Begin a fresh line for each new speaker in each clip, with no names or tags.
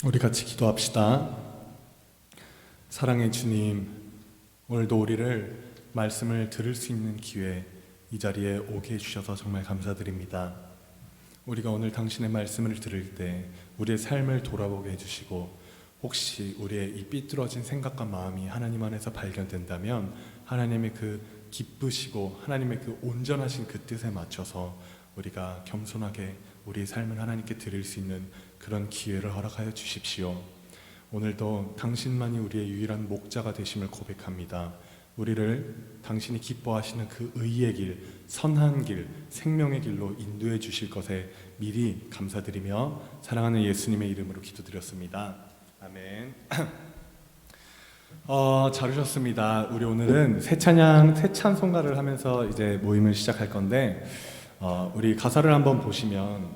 우리 같이 기도합시다. 사랑의 주님, 오늘도 우리를 말씀을 들을 수 있는 기회, 이 자리에 오게 해주셔서 정말 감사드립니다. 우리가 오늘 당신의 말씀을 들을 때 우리의 삶을 돌아보게 해주시고, 혹시 우리의 이 삐뚤어진 생각과 마음이 하나님 안에서 발견된다면 하나님의 그 기쁘시고 하나님의 그 온전하신 그 뜻에 맞춰서 우리가 겸손하게 우리의 삶을 하나님께 드릴 수 있는 그런 기회를 허락하여 주십시오. 오늘도 당신만이 우리의 유일한 목자가 되심을 고백합니다. 우리를 당신이 기뻐하시는 그 의의 길, 선한 길, 생명의 길로 인도해 주실 것에 미리 감사드리며 사랑하는 예수님의 이름으로 기도드렸습니다. 아멘. 잘 오셨습니다. 우리 오늘은 새 찬송가를 하면서 이제 모임을 시작할 건데, 우리 가사를 한번 보시면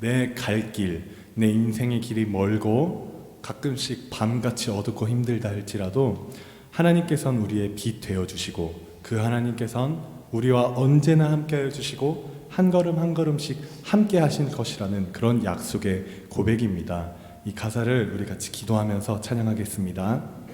내 갈 길, 내 인생의 길이 멀고 가끔씩 밤같이 어둡고 힘들다 할지라도 하나님께서는 우리의 빛 되어주시고, 그 하나님께서는 우리와 언제나 함께하여 주시고 한 걸음 한 걸음씩 함께 하신 것이라는 그런 약속의 고백입니다. 이 가사를 우리 같이 기도하면서 찬양하겠습니다.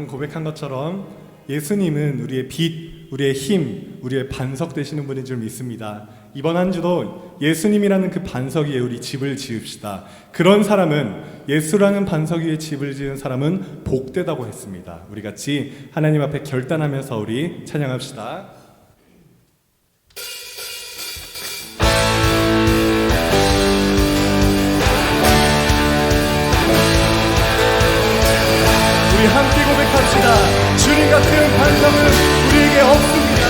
고백한 것처럼 예수님은 우리의 빛, 우리의 힘, 우리의 반석 되시는 분인 줄 믿습니다. 이번 한 주도 예수님이라는 그 반석 위에 우리 집을 지읍시다. 그런 사람은, 예수라는 반석 위에 집을 지은 사람은 복되다고 했습니다. 우리 같이 하나님 앞에 결단하면서 우리 찬양합시다. 우리 함께 고백합시다. 주님 같은 반석은 우리에게 없습니다.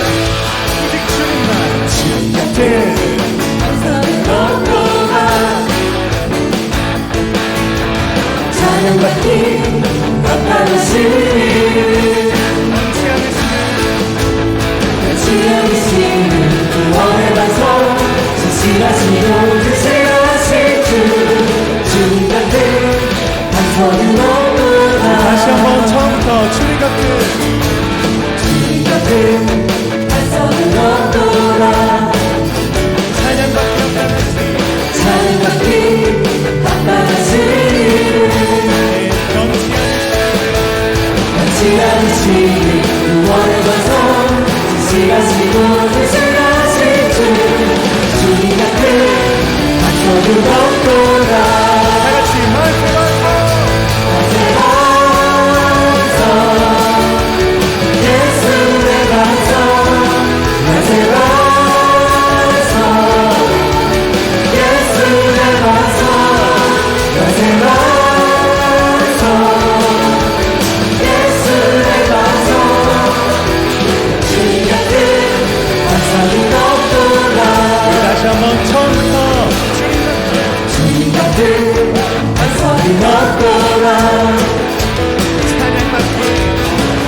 오직 주님만. 주님 같은 반석은 없구나. 찬양과 힘 나타나시는 변치 않으시는 구원의 반석, 진실하시고 주시하실 주. 주님 같은 반석은 없구나. 다시 한번 처음부터
지나치는 구원의 반성 지나치고 대신하신 주 주님 같은 박수를 얻고라
다같이 만세
예수의 반성 만세 예수의 반성 만세
다시 한번 처음부터
주님 같은 반석이 없더라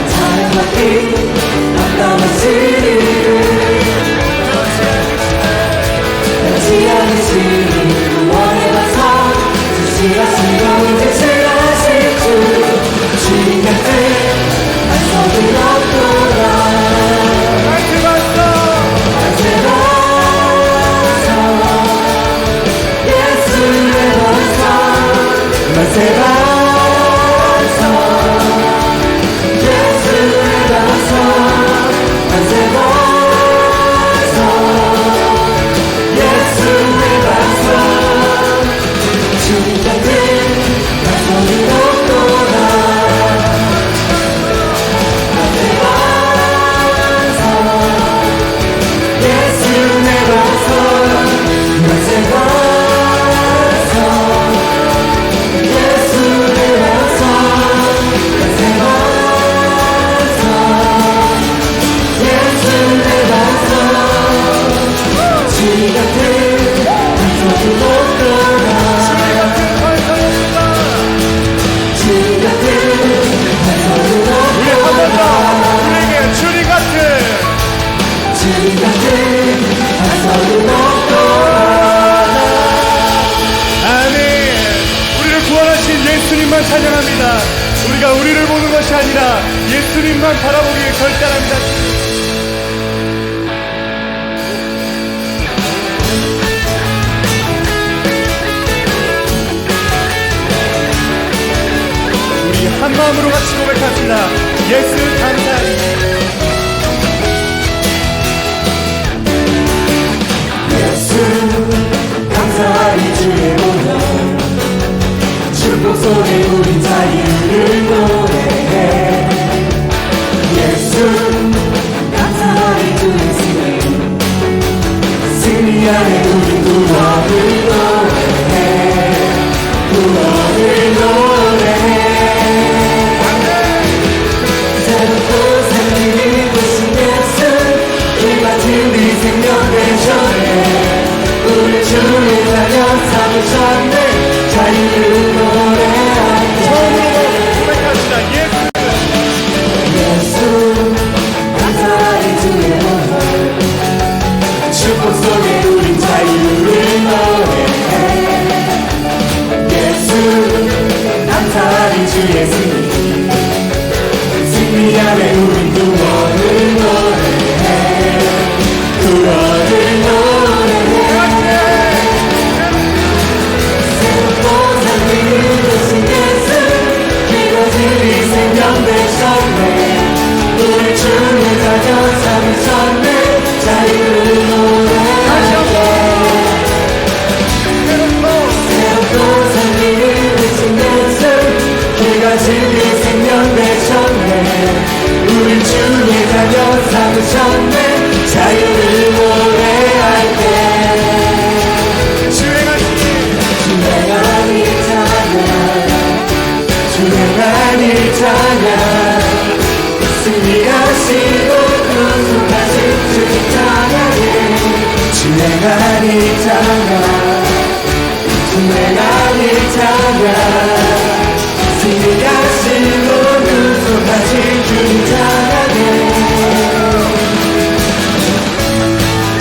찬양받기 아까워지는 변치 않으시는 구원의 반석 수시하시고 대신하실 주 주님 같은 반석이 없더라 만세 반성 예수의 반성 만세 반성 예수의 반성 주님 같은 반성이 없도다 만세 반성 예수의 반성 만세 반성
예수님만 찬양합니다. 우리가 우리를 보는 것이 아니라 예수님만 바라보기에 결단합니다. 우리 한 마음으로 같이 고백합시다. 예수 감사합니다.
예수 감사하리 주의 보혈 축복 속에 우린 자유를 노래해 예수 감사하리 주의 승리 안에 우린 구원을 노래해 구원을 노래해 새롭고 생기는 것인 예수 이 같은 네 생명 되셨네 우리 주의 자녀 삼으셨네 자유를 노래하네
처음으로 고백합시다.
예수 감사하리 주의 보혈 축복 속에 우린 자유를 노래해 예수 감사하리 주의 승리 안에 우린 구원을 노래해 구원을 노래해 생명 되셨네 우리 주의 자녀 삼으셨네 자유를 노래하네 새롭고 생기를 되신 예수 그가 진리 생명 되셨네 우리 주의 자녀 삼으셨네 자유를 노래할게 주행하니 찬양 승리하시고 구속하신 주님 찬양해 주행하니 찬양 주행하니 찬양 승리하시고 구속하신 주님 찬양해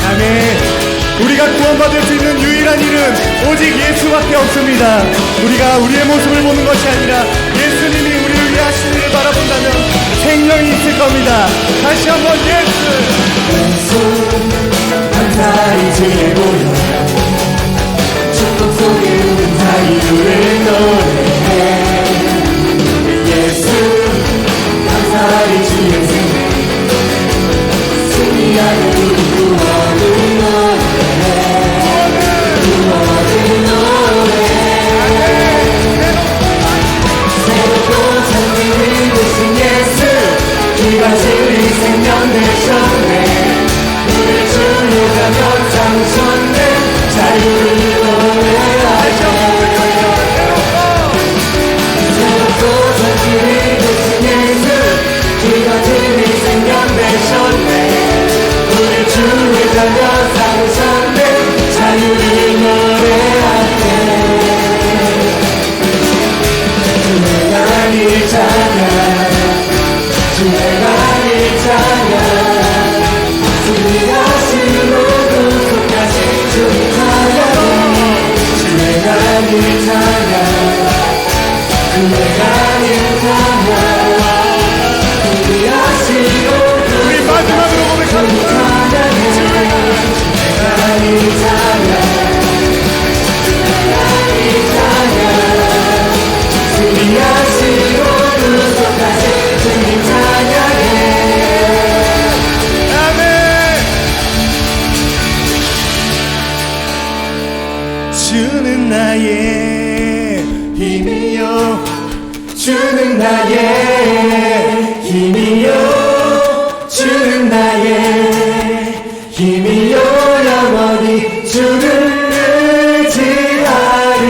아멘. 우리가 구원받을 수 있는 유일한 일은 오직 예수밖에 없습니다. 우리가 우리의 모습을 보는 것이 아니라 예수님이 우리를 위해 하신 일을 바라본다면 생명이 있을 겁니다. 다시 한번
예수 감사히 주의 보혈 축복 속에 우린 자유를 노래해 예수 주의 달려 살으셨네 자유를 노래할게 주의 나를 찬양 주의 나를 찬양 승리하시고 구속하신 주의 찬양해 주의 나를 찬양 주의 나를 찬양 승리하시고
우리 마지막으로 고백합니다.
주는 나의 힘이요 주는 나의 힘이요 주는 나의 힘이요 영원히 주를 의지하리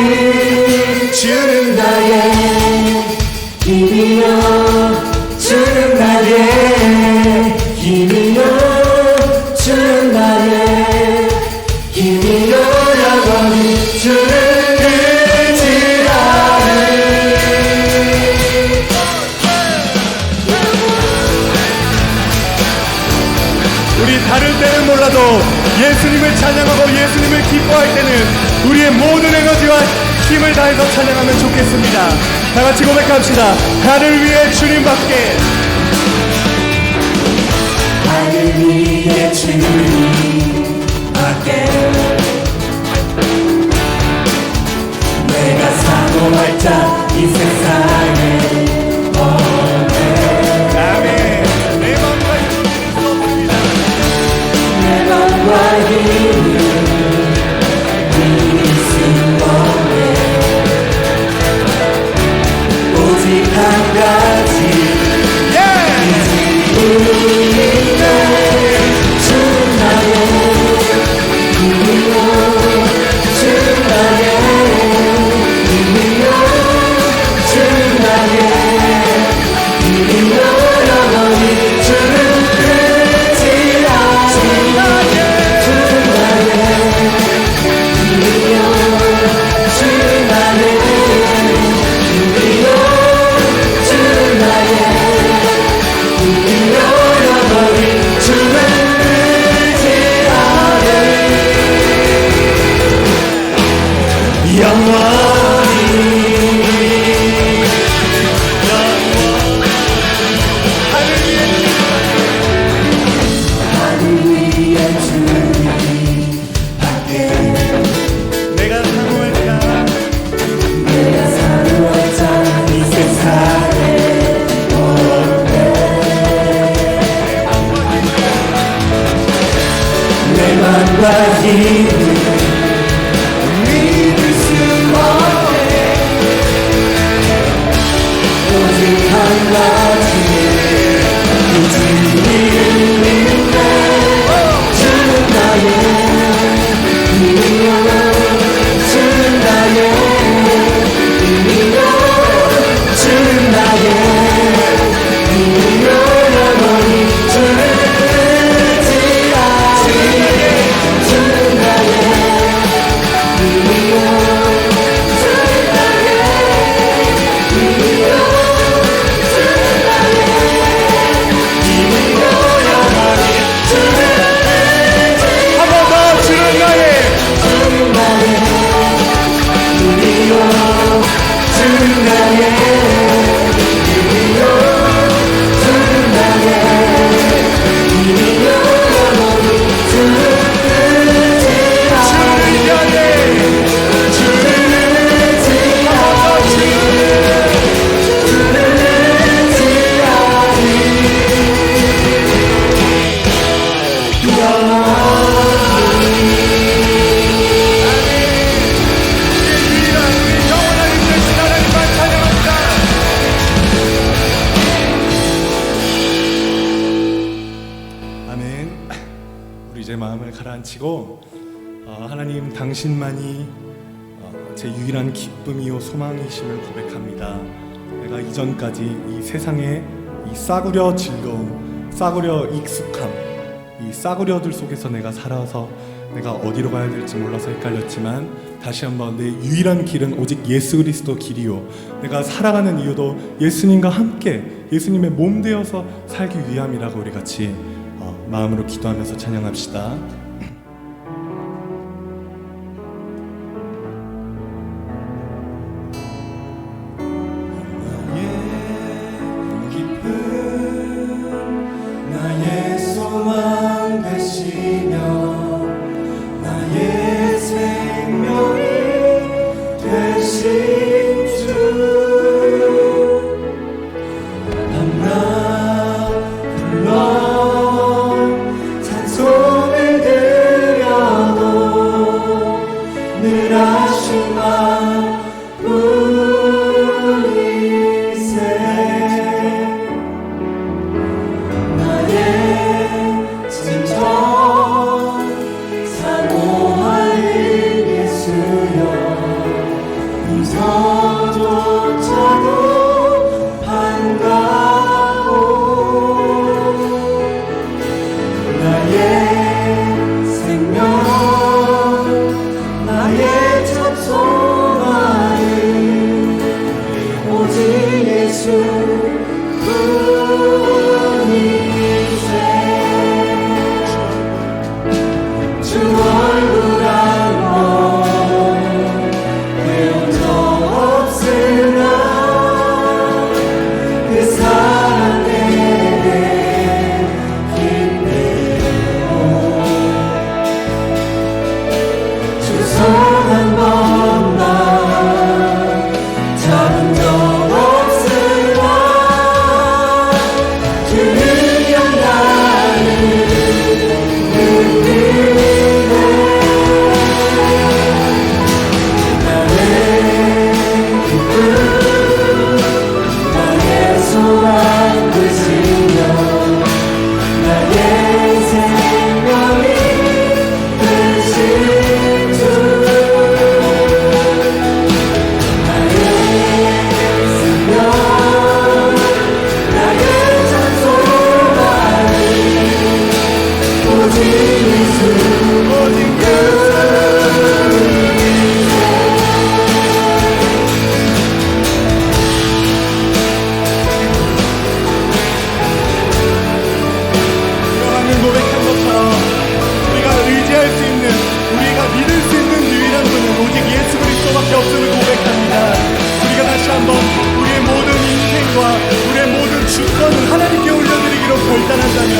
주는 나의 힘이요 주는 나의 힘이요 주는 나의 힘이요 영원히 주를
우리 다른 때는 몰라도 예수님을 찬양하고 예수님을 기뻐할 때는 우리의 모든 에너지와 힘을 다해서 찬양하면 좋겠습니다. 다 같이 고백합시다. 나를 위해 주님밖에
하늘 위에 주님밖에 내가 사모할 자 이 세상에
아멘. 내 마음과 힘을 수 없습니다.
내 맘과 힘을 이길 수 없네 오직 한 가지 주는 나의 힘이요 주는 나의 힘이요 주는 나의 힘이요 영원히 주를 의지하리 주는 나의 힘이요 주는 나의 힘이요 주는 나의 힘이요 영원히 주를 의지하리 하늘 위에 주님 밖에
내가 사모할 자
내가 사모할 자 이 세상에 내 맘과 힘을 믿을 수 없네 오직 한 가지 그 주님을 믿네 주는 나의 힘이요 주는 나의 힘이요 주는 나의 힘이요 영원히 주를 의지하리 주는 나의 힘이요 주는 나의 힘이요 주는 나의 힘이요 영원히 주를
한 번 더 주는 나의
주는 나의 힘이요 주는 나의 힘이요 주는 나의 힘이요 영원히 주를 의지하리 주를 의지하리 주를 의지하리
영원한 힘 되신 하나님만 찬양합니다. 아멘. 우리 이제 마음을 가라앉히고 하나님 당신만이 제 유일한 기쁨이요 소망이심을 고백합니다. 내가 이전까지 이 세상의 이 싸구려 즐거움, 싸구려 익숙함, 이 싸구려들 속에서 내가 살아서 내가 어디로 가야 될지 몰라서 헷갈렸지만 다시 한번 내 유일한 길은 오직 예수 그리스도 길이요, 내가 살아가는 이유도 예수님과 함께 예수님의 몸 되어서 살기 위함이라고 우리 같이 마음으로 기도하면서 찬양합시다.
나의 소망 되시며 나의 생명이 되신 주, 밤낮 불러 찬송을 드려도 늘 아쉬운 마음뿐일세. 나의 진정 사모하는 예수여, 음성조차도 반가워. 나의 생명 나의 참 소망은 오직 예수 주 얼굴 한번 배운 적 없으나 그 사랑 내게 기쁘고 주 손 한 번만 잡은 적 없으나 주 능력 나를 나의 소망 되시며 나의 생명이 되신 주, 나의 생명 나의 참 소망이 오직 예수, 오직
방금 고백한 것처럼 우리가 의지할 수 있는, 우리가 믿을 수 있는 유일한 분은 오직 예수 그리스도밖에 없음을 고백합니다. 우리가 다시 한번 우리의 모든 인생과 우리의 모든 주권을 하나님께 올려드리기로 결단한다면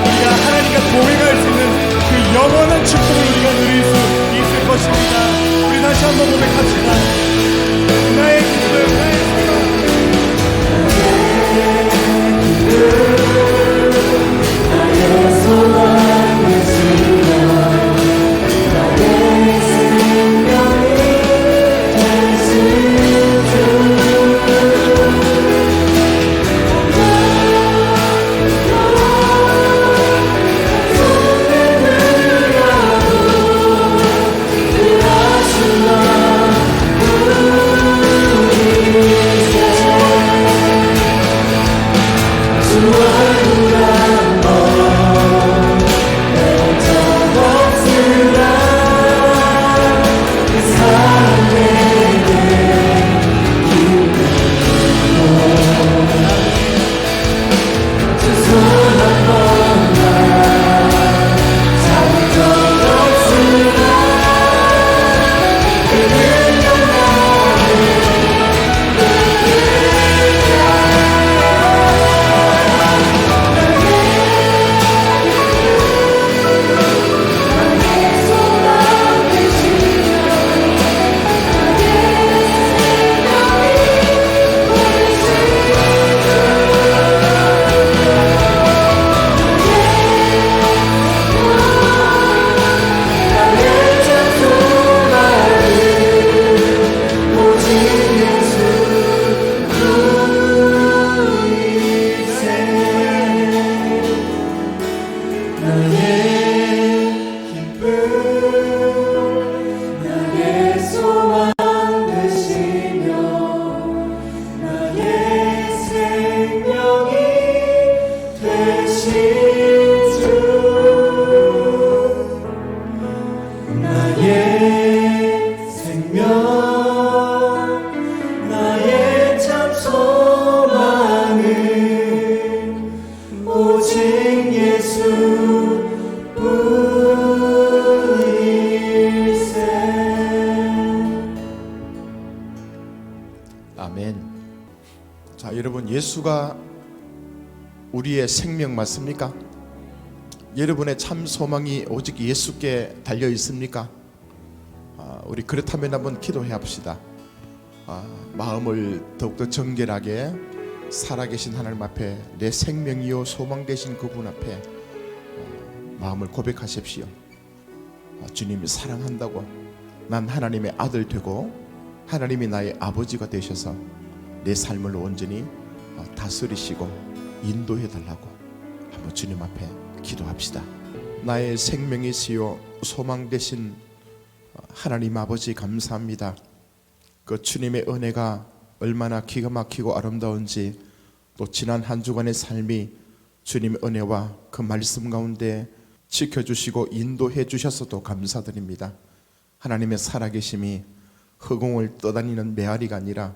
우리가 하나님과 동행할 수 있는 그 영원한 축복을 우리가 누릴 수 있을 것입니다. 우리 다시 한번 고백합시다. 나의 기쁨, 나의 소망,
나의 소망 되시며 나의 생명이 되신 주, 손에 들려도 늘 아쉬운 마음뿐일세. 주 얼굴 한번 배운 적 없으나 그 사랑 내게 기쁘고 주 손 한 번만 잡은 적 없으나 그 능력 나를
여러분, 예수가 우리의 생명 맞습니까? 여러분의 참 소망이 오직 예수께 달려 있습니까? 우리 그렇다면 한번 기도해 합시다. 마음을 더욱더 정결하게 살아계신 하나님 앞에, 내 생명이요 소망 되신 그분 앞에 마음을 고백하십시오. 주님이 사랑한다고, 난 하나님의 아들 되고 하나님이 나의 아버지가 되셔서 내 삶을 온전히 다스리시고 인도해 달라고 한번 주님 앞에 기도합시다. 나의 생명이시요 소망 되신 하나님 아버지, 감사합니다. 그 주님의 은혜가 얼마나 기가 막히고 아름다운지, 또 지난 한 주간의 삶이 주님의 은혜와 그 말씀 가운데 지켜주시고 인도해 주셔서도 감사드립니다. 하나님의 살아계심이 허공을 떠다니는 메아리가 아니라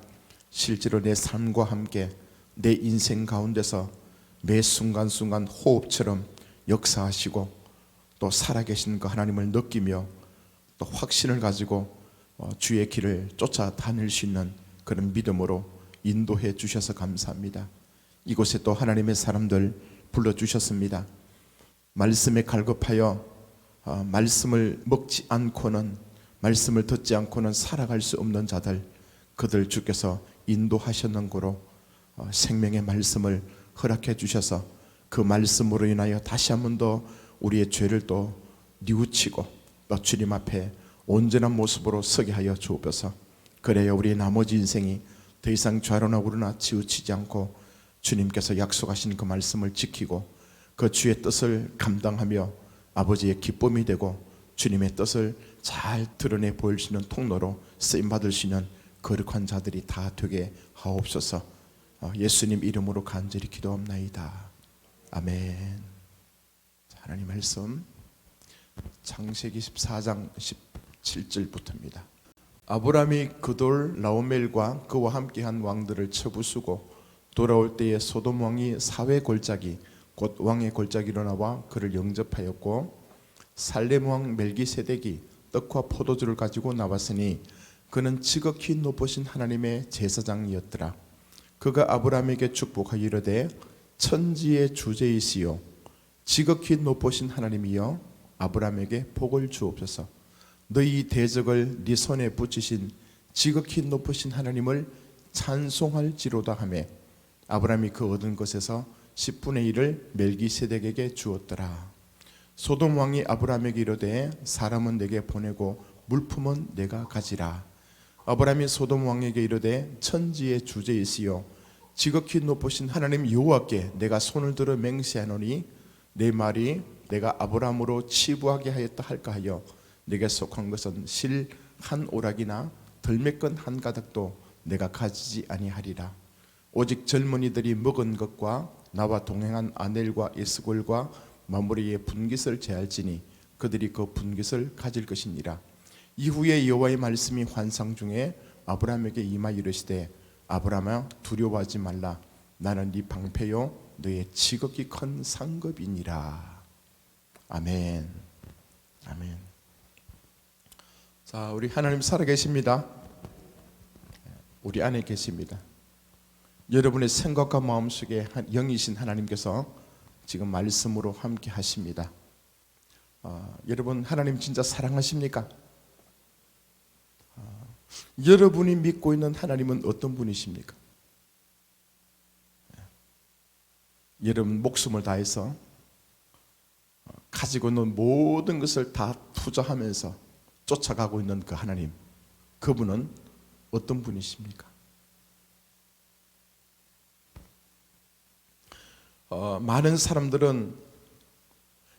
실제로 내 삶과 함께 내 인생 가운데서 매 순간순간 호흡처럼 역사하시고 또 살아계신 그 하나님을 느끼며 또 확신을 가지고 주의 길을 쫓아 다닐 수 있는 그런 믿음으로 인도해 주셔서 감사합니다. 이곳에 또 하나님의 사람들 불러주셨습니다. 말씀에 갈급하여 말씀을 먹지 않고는, 말씀을 듣지 않고는 살아갈 수 없는 자들, 그들 주께서 인도하셨는 거로 생명의 말씀을 허락해 주셔서 그 말씀으로 인하여 다시 한 번 더 우리의 죄를 또 뉘우치고 또 주님 앞에 온전한 모습으로 서게 하여 주옵소서. 그래야 우리의 나머지 인생이 더 이상 좌로나 우로나 치우치지 않고 주님께서 약속하신 그 말씀을 지키고 그 주의 뜻을 감당하며 아버지의 기쁨이 되고 주님의 뜻을 잘 드러내 보일 수 있는 통로로 쓰임받을 수 있는 거룩한 자들이 다 되게 하옵소서. 예수님 이름으로 간절히 기도합나이다. 아멘. 하나님 말씀 창세기 14장 17절부터입니다. 아브라함이 그돌 라오멜과 그와 함께한 왕들을 쳐부수고 돌아올 때에 소돔 왕이 사회 골짜기 곧 왕의 골짜기로 나와 그를 영접하였고, 살렘 왕 멜기세덱이 떡과 포도주를 가지고 나왔으니 그는 지극히 높으신 하나님의 제사장이었더라. 그가 아브라함에게 축복하여 이르되, 천지의 주제이시요 지극히 높으신 하나님이여 아브라함에게 복을 주옵소서. 너희 대적을 네 손에 붙이신 지극히 높으신 하나님을 찬송할지로다 하매, 아브라함이 그 얻은 것에서 10분의 1을 멜기세덱에게 주었더라. 소돔 왕이 아브라함에게 이르되, 사람은 내게 보내고 물품은 내가 가지라. 아브라함이 소돔 왕에게 이르되, 천지의 주제이시요 지극히 높으신 하나님 여호와께 내가 손을 들어 맹세하노니 내 말이 내가 아브라함으로 치부하게 하였다 할까 하여 내게 속한 것은 실 한 오락이나 들매끈 한 가닥도 내가 가지지 아니하리라. 오직 젊은이들이 먹은 것과 나와 동행한 아넬과 에스골과 마므리의 분깃을 제할지니 그들이 그 분깃을 가질 것이니라. 이후에 여호와의 말씀이 환상 중에 아브라함에게 임하 이르시되, 아브라함아 두려워하지 말라. 나는 네 방패요 너의 지극히 큰 상급이니라. 아멘. 아멘. 자, 우리 하나님 살아계십니다. 우리 안에 계십니다. 여러분의 생각과 마음속에 영이신 하나님께서 지금 말씀으로 함께 하십니다. 여러분, 하나님 진짜 사랑하십니까? 여러분이 믿고 있는 하나님은 어떤 분이십니까? 여러분 목숨을 다해서 가지고 있는 모든 것을 다 투자하면서 쫓아가고 있는 그 하나님, 그분은 어떤 분이십니까? 많은 사람들은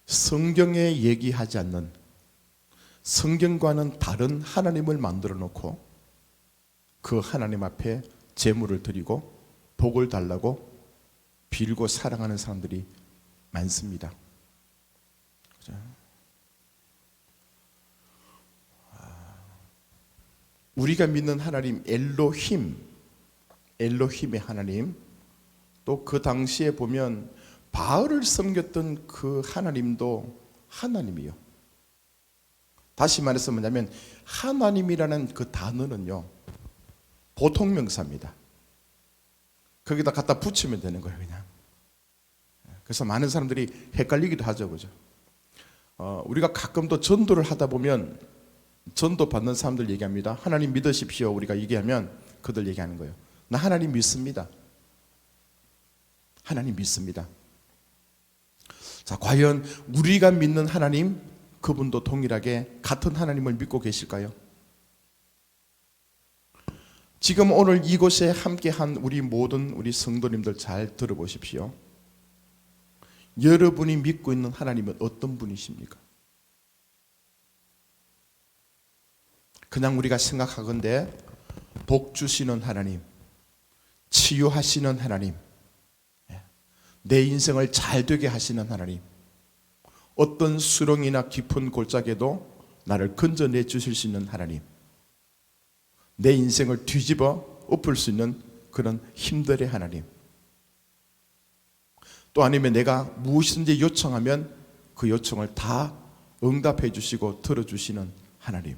성경에 얘기하지 않는, 성경과는 다른 하나님을 만들어 놓고 그 하나님 앞에 제물을 드리고 복을 달라고 빌고 사랑하는 사람들이 많습니다. 그죠? 우리가 믿는 하나님 엘로힘의 하나님, 또 그 당시에 보면 바알을 섬겼던 그 하나님도 하나님이요. 다시 말해서 뭐냐면, 하나님이라는 그 단어는요 보통 명사입니다. 거기다 갖다 붙이면 되는 거예요, 그냥. 그래서 많은 사람들이 헷갈리기도 하죠, 그죠? 우리가 가끔 또 전도를 하다 보면 전도 받는 사람들 얘기합니다. 하나님 믿으십시오. 우리가 얘기하면 그들 얘기하는 거예요. 나 하나님 믿습니다. 하나님 믿습니다. 자, 과연 우리가 믿는 하나님, 그분도 동일하게 같은 하나님을 믿고 계실까요? 지금 오늘 이곳에 함께한 우리 모든 우리 성도님들 잘 들어보십시오. 여러분이 믿고 있는 하나님은 어떤 분이십니까? 그냥 우리가 생각하건대 복 주시는 하나님, 치유하시는 하나님, 내 인생을 잘 되게 하시는 하나님, 어떤 수렁이나 깊은 골짜기에도 나를 건져내 주실 수 있는 하나님, 내 인생을 뒤집어 엎을 수 있는 그런 힘들의 하나님, 또 아니면 내가 무엇이든지 요청하면 그 요청을 다 응답해 주시고 들어주시는 하나님.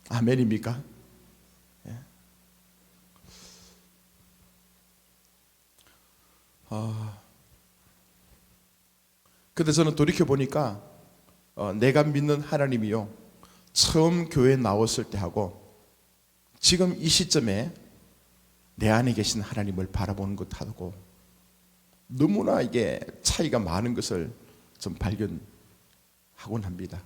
아멘입니까? 예. 근데 저는 돌이켜보니까 내가 믿는 하나님이요, 처음 교회에 나왔을 때 하고 지금 이 시점에 내 안에 계신 하나님을 바라보는 것하고 너무나 이게 차이가 많은 것을 좀 발견하곤 합니다.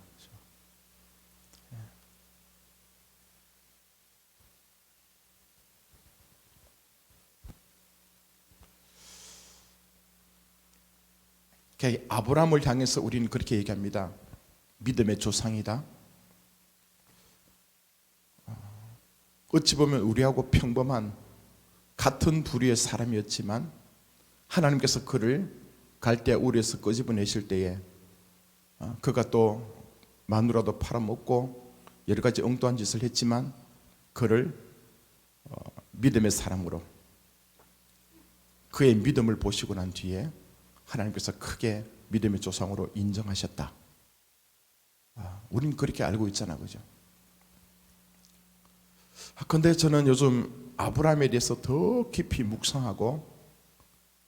아브라함을 향해서 우리는 그렇게 얘기합니다. 믿음의 조상이다. 어찌 보면 우리하고 평범한 같은 부류의 사람이었지만 하나님께서 그를 갈대아 우르에서 끄집어내실 때에 그가 또 마누라도 팔아먹고 여러 가지 엉뚱한 짓을 했지만 그를 믿음의 사람으로, 그의 믿음을 보시고 난 뒤에 하나님께서 크게 믿음의 조상으로 인정하셨다. 우리는 그렇게 알고 있잖아, 그죠? 그런데 저는 요즘 아브라함에 대해서 더 깊이 묵상하고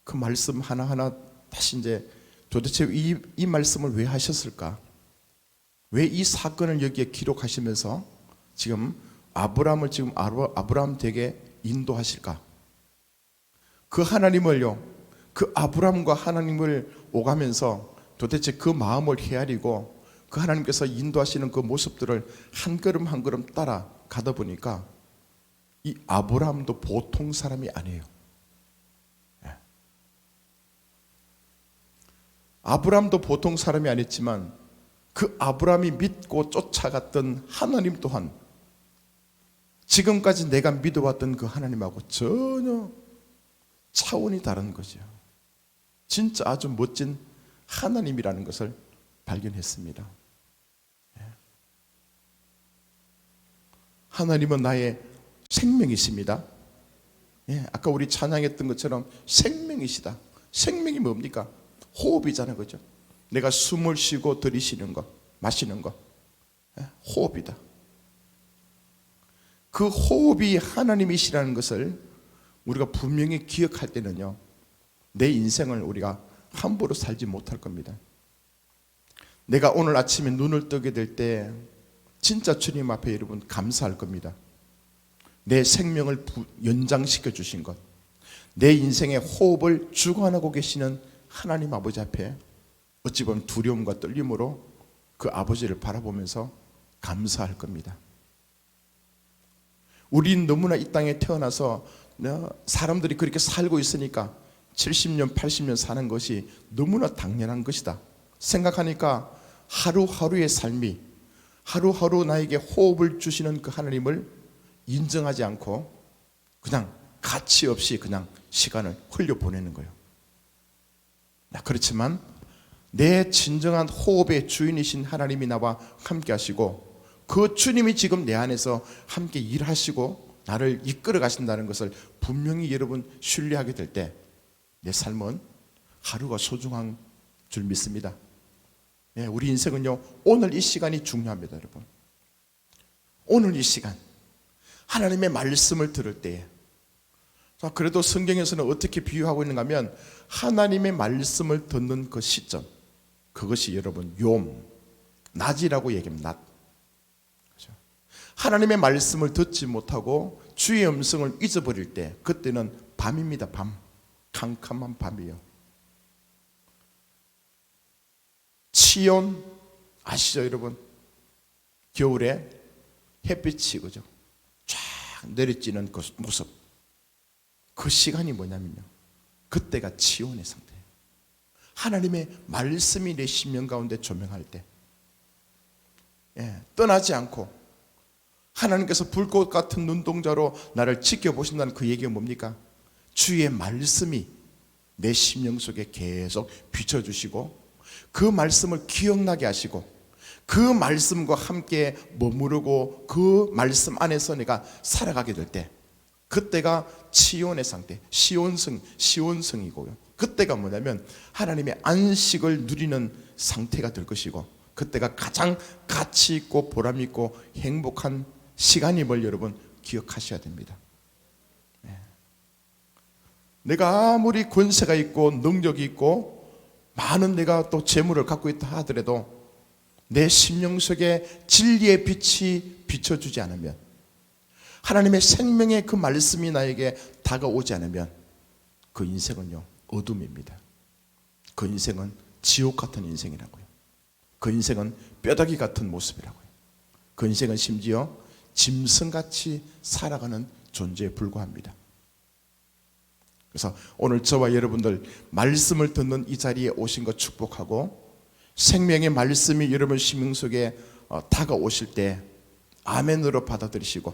그 말씀 하나하나 다시 이제 도대체 이 말씀을 왜 하셨을까? 왜 이 사건을 여기에 기록하시면서 지금 아브라함을 지금 아브라함 댁에 인도하실까? 그 하나님을요, 그 아브라함과 하나님을 오가면서 도대체 그 마음을 헤아리고 그 하나님께서 인도하시는 그 모습들을 한 걸음 한 걸음 따라 가다 보니까 이 아브라함도 보통 사람이 아니에요. 아브라함도 보통 사람이 아니었지만 그 아브라함이 믿고 쫓아갔던 하나님 또한 지금까지 내가 믿어왔던 그 하나님하고 전혀 차원이 다른 거죠. 진짜 아주 멋진 하나님이라는 것을 발견했습니다. 하나님은 나의 생명이십니다. 아까 우리 찬양했던 것처럼 생명이시다. 생명이 뭡니까? 호흡이잖아요, 그죠? 내가 숨을 쉬고 들이쉬는 것, 마시는 것, 호흡이다. 그 호흡이 하나님이시라는 것을 우리가 분명히 기억할 때는요, 내 인생을 우리가 함부로 살지 못할 겁니다. 내가 오늘 아침에 눈을 뜨게 될 때 진짜 주님 앞에 여러분 감사할 겁니다. 내 생명을 연장시켜 주신 것, 내 인생의 호흡을 주관하고 계시는 하나님 아버지 앞에 어찌 보면 두려움과 떨림으로 그 아버지를 바라보면서 감사할 겁니다. 우린 너무나 이 땅에 태어나서 사람들이 그렇게 살고 있으니까 70년, 80년 사는 것이 너무나 당연한 것이다 생각하니까 하루하루의 삶이, 하루하루 나에게 호흡을 주시는 그 하나님을 인정하지 않고 그냥 가치 없이 그냥 시간을 흘려보내는 거예요. 그렇지만 내 진정한 호흡의 주인이신 하나님이 나와 함께 하시고 그 주님이 지금 내 안에서 함께 일하시고 나를 이끌어 가신다는 것을 분명히 여러분 신뢰하게 될 때 내 삶은 하루가 소중한 줄 믿습니다. 우리 인생은요, 오늘 이 시간이 중요합니다, 여러분. 오늘 이 시간 하나님의 말씀을 들을 때에 그래도 성경에서는 어떻게 비유하고 있는가 하면 하나님의 말씀을 듣는 그 시점, 그것이 여러분 낮이라고 얘기합니다. 낮. 그렇죠? 하나님의 말씀을 듣지 못하고 주의 음성을 잊어버릴 때, 그때는 밤입니다. 밤. 캄캄한 밤이에요. 치온 아시죠 여러분? 겨울에 햇빛이 그죠? 쫙 내리쬐는 그 모습, 그 시간이 뭐냐면요, 그때가 치온의 상태예요. 하나님의 말씀이 내 심령 가운데 조명할 때, 떠나지 않고 하나님께서 불꽃 같은 눈동자로 나를 지켜보신다는 그 얘기가 뭡니까? 주의 말씀이 내 심령 속에 계속 비춰주시고, 그 말씀을 기억나게 하시고, 그 말씀과 함께 머무르고 그 말씀 안에서 내가 살아가게 될 때, 그때가 치온의 상태, 시온성이고요. 그때가 뭐냐면 하나님의 안식을 누리는 상태가 될 것이고, 그때가 가장 가치 있고 보람 있고 행복한 시간임을 여러분 기억하셔야 됩니다. 내가 아무리 권세가 있고 능력이 있고 많은 내가 또 재물을 갖고 있다 하더라도 내 심령 속에 진리의 빛이 비춰주지 않으면, 하나님의 생명의 그 말씀이 나에게 다가오지 않으면, 그 인생은요 어둠입니다. 그 인생은 지옥 같은 인생이라고요. 그 인생은 뼈다귀 같은 모습이라고요. 그 인생은 심지어 짐승같이 살아가는 존재에 불과합니다. 그래서 오늘 저와 여러분들 말씀을 듣는 이 자리에 오신 것 축복하고, 생명의 말씀이 여러분 심령 속에 다가오실 때 아멘으로 받아들이시고,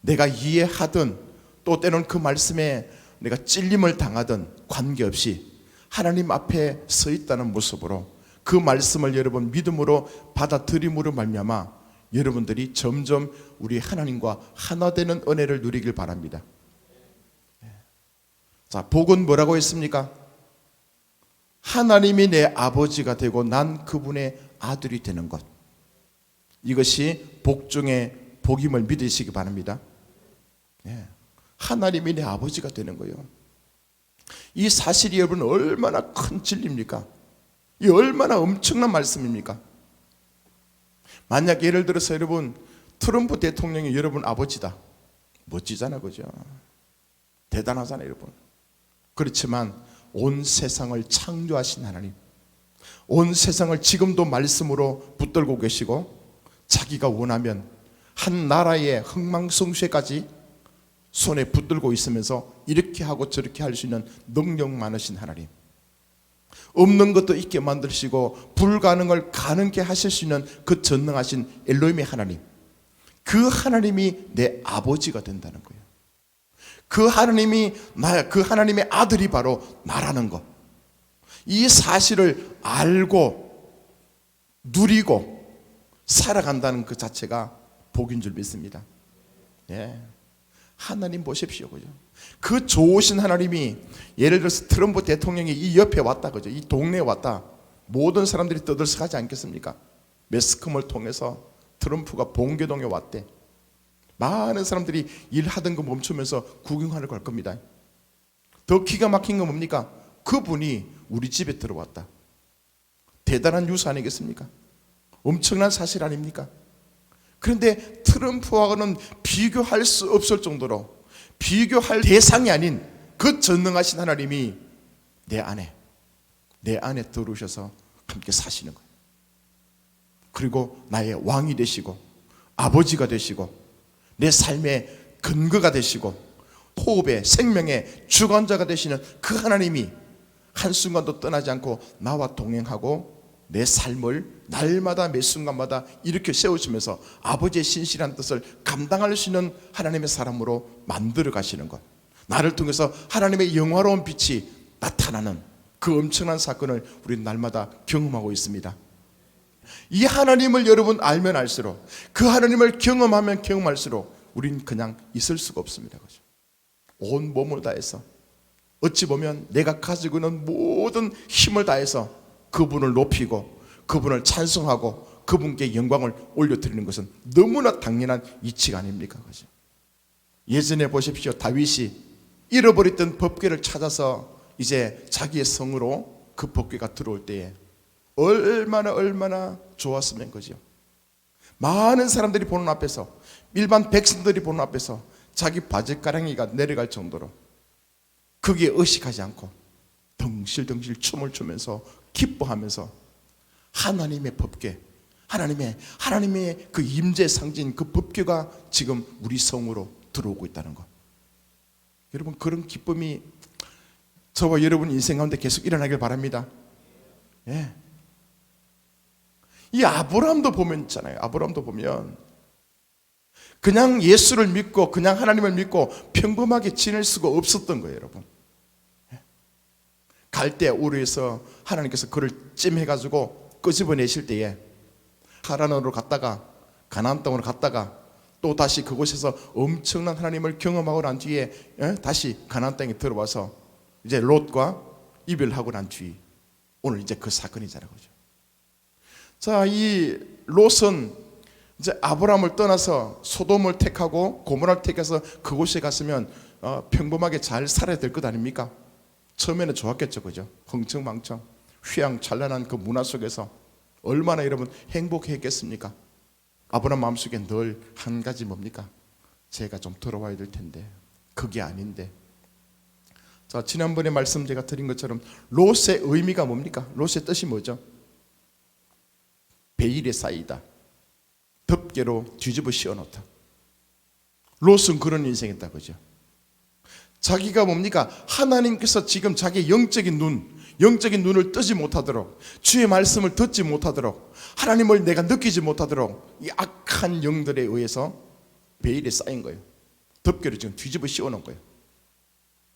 내가 이해하든 또 때로는 그 말씀에 내가 찔림을 당하든 관계없이 하나님 앞에 서 있다는 모습으로 그 말씀을 여러분 믿음으로 받아들임으로 말미암아 여러분들이 점점 우리 하나님과 하나 되는 은혜를 누리길 바랍니다. 자, 복은 뭐라고 했습니까? 하나님이 내 아버지가 되고 난 그분의 아들이 되는 것, 이것이 복 중에 복임을 믿으시기 바랍니다. 하나님이 내 아버지가 되는 거예요. 이 사실이 여러분 얼마나 큰 진리입니까? 이 얼마나 엄청난 말씀입니까? 만약 예를 들어서 여러분 트럼프 대통령이 여러분 아버지다, 멋지잖아, 그죠? 대단하잖아요 여러분. 그렇지만 온 세상을 창조하신 하나님, 온 세상을 지금도 말씀으로 붙들고 계시고, 자기가 원하면 한 나라의 흥망성쇠까지 손에 붙들고 있으면서 이렇게 하고 저렇게 할 수 있는 능력 많으신 하나님, 없는 것도 있게 만드시고 불가능을 가능케 하실 수 있는 그 전능하신 엘로힘의 하나님, 그 하나님이 내 아버지가 된다는 거예요. 그 하나님이 나야, 그 하나님의 아들이 바로 나라는 것, 이 사실을 알고 누리고 살아간다는 그 자체가 복인 줄 믿습니다. 하나님 보십시오, 그죠? 그 좋으신 하나님이 예를 들어서 트럼프 대통령이 이 옆에 왔다, 그죠? 이 동네에 왔다, 모든 사람들이 떠들썩하지 않겠습니까? 매스컴을 통해서 트럼프가 봉교동에 왔대. 많은 사람들이 일하던 거 멈추면서 구경하러 갈 겁니다. 더 기가 막힌 건 뭡니까? 그분이 우리 집에 들어왔다. 대단한 뉴스 아니겠습니까? 엄청난 사실 아닙니까? 그런데 트럼프와는 비교할 수 없을 정도로, 비교할 대상이 아닌 그 전능하신 하나님이 내 안에 들어오셔서 함께 사시는 거예요. 그리고 나의 왕이 되시고 아버지가 되시고 내 삶의 근거가 되시고 호흡의 생명의 주관자가 되시는 그 하나님이 한순간도 떠나지 않고 나와 동행하고 내 삶을 날마다 매 순간마다 이렇게 세우시면서 아버지의 신실한 뜻을 감당할 수 있는 하나님의 사람으로 만들어 가시는 것, 나를 통해서 하나님의 영화로운 빛이 나타나는 그 엄청난 사건을 우리는 날마다 경험하고 있습니다. 이 하나님을 여러분 알면 알수록, 그 하나님을 경험하면 경험할수록 우리는 그냥 있을 수가 없습니다. 그죠? 온 몸을 다해서, 어찌 보면 내가 가지고 있는 모든 힘을 다해서 그분을 높이고 그분을 찬송하고 그분께 영광을 올려드리는 것은 너무나 당연한 이치가 아닙니까? 그죠? 예전에 보십시오, 다윗이 잃어버렸던 법궤를 찾아서 이제 자기의 성으로 그 법궤가 들어올 때에 얼마나 좋았으면 거죠. 많은 사람들이 보는 앞에서, 일반 백성들이 보는 앞에서 자기 바지가랑이가 내려갈 정도로 거기에 의식하지 않고 덩실덩실 춤을 추면서 기뻐하면서 하나님의 법궤, 하나님의 그 임재 상징 그 법궤가 지금 우리 성으로 들어오고 있다는 것. 여러분, 그런 기쁨이 저와 여러분 인생 가운데 계속 일어나길 바랍니다. 예. 이 아브라함도 보면 있잖아요. 아브라함도 보면 그냥 예수를 믿고 그냥 하나님을 믿고 평범하게 지낼 수가 없었던 거예요, 여러분. 갈대 우르에서 하나님께서 그를 찜해가지고 끄집어내실 때에 하란으로 갔다가 가나안 땅으로 갔다가 또 다시 그곳에서 엄청난 하나님을 경험하고 난 뒤에 다시 가나안 땅에 들어와서 이제 롯과 이별하고 난 뒤 오늘 이제 그 사건이잖아요, 그죠? 자, 이 롯은 이제 아브라함을 떠나서 소돔을 택하고 고모라를 택해서 그곳에 갔으면 평범하게 잘 살아야 될 것 아닙니까? 처음에는 좋았겠죠, 그죠? 흥청망청 휘황찬란한 그 문화 속에서 얼마나 여러분 행복했겠습니까? 아브라함 마음속에 늘 한 가지 뭡니까? 제가 좀 돌아와야 될 텐데 그게 아닌데. 자, 지난번에 말씀 제가 드린 것처럼 롯의 의미가 뭡니까? 롯의 뜻이 뭐죠? 베일에 쌓이다, 덮개로 뒤집어 씌워놓다. 롯은 그런 인생이었다, 그죠? 자기가 뭡니까? 하나님께서 지금 자기의 영적인 눈을 뜨지 못하도록, 주의 말씀을 듣지 못하도록, 하나님을 내가 느끼지 못하도록 이 악한 영들에 의해서 베일에 쌓인 거예요. 덮개를 지금 뒤집어 씌워놓은 거예요.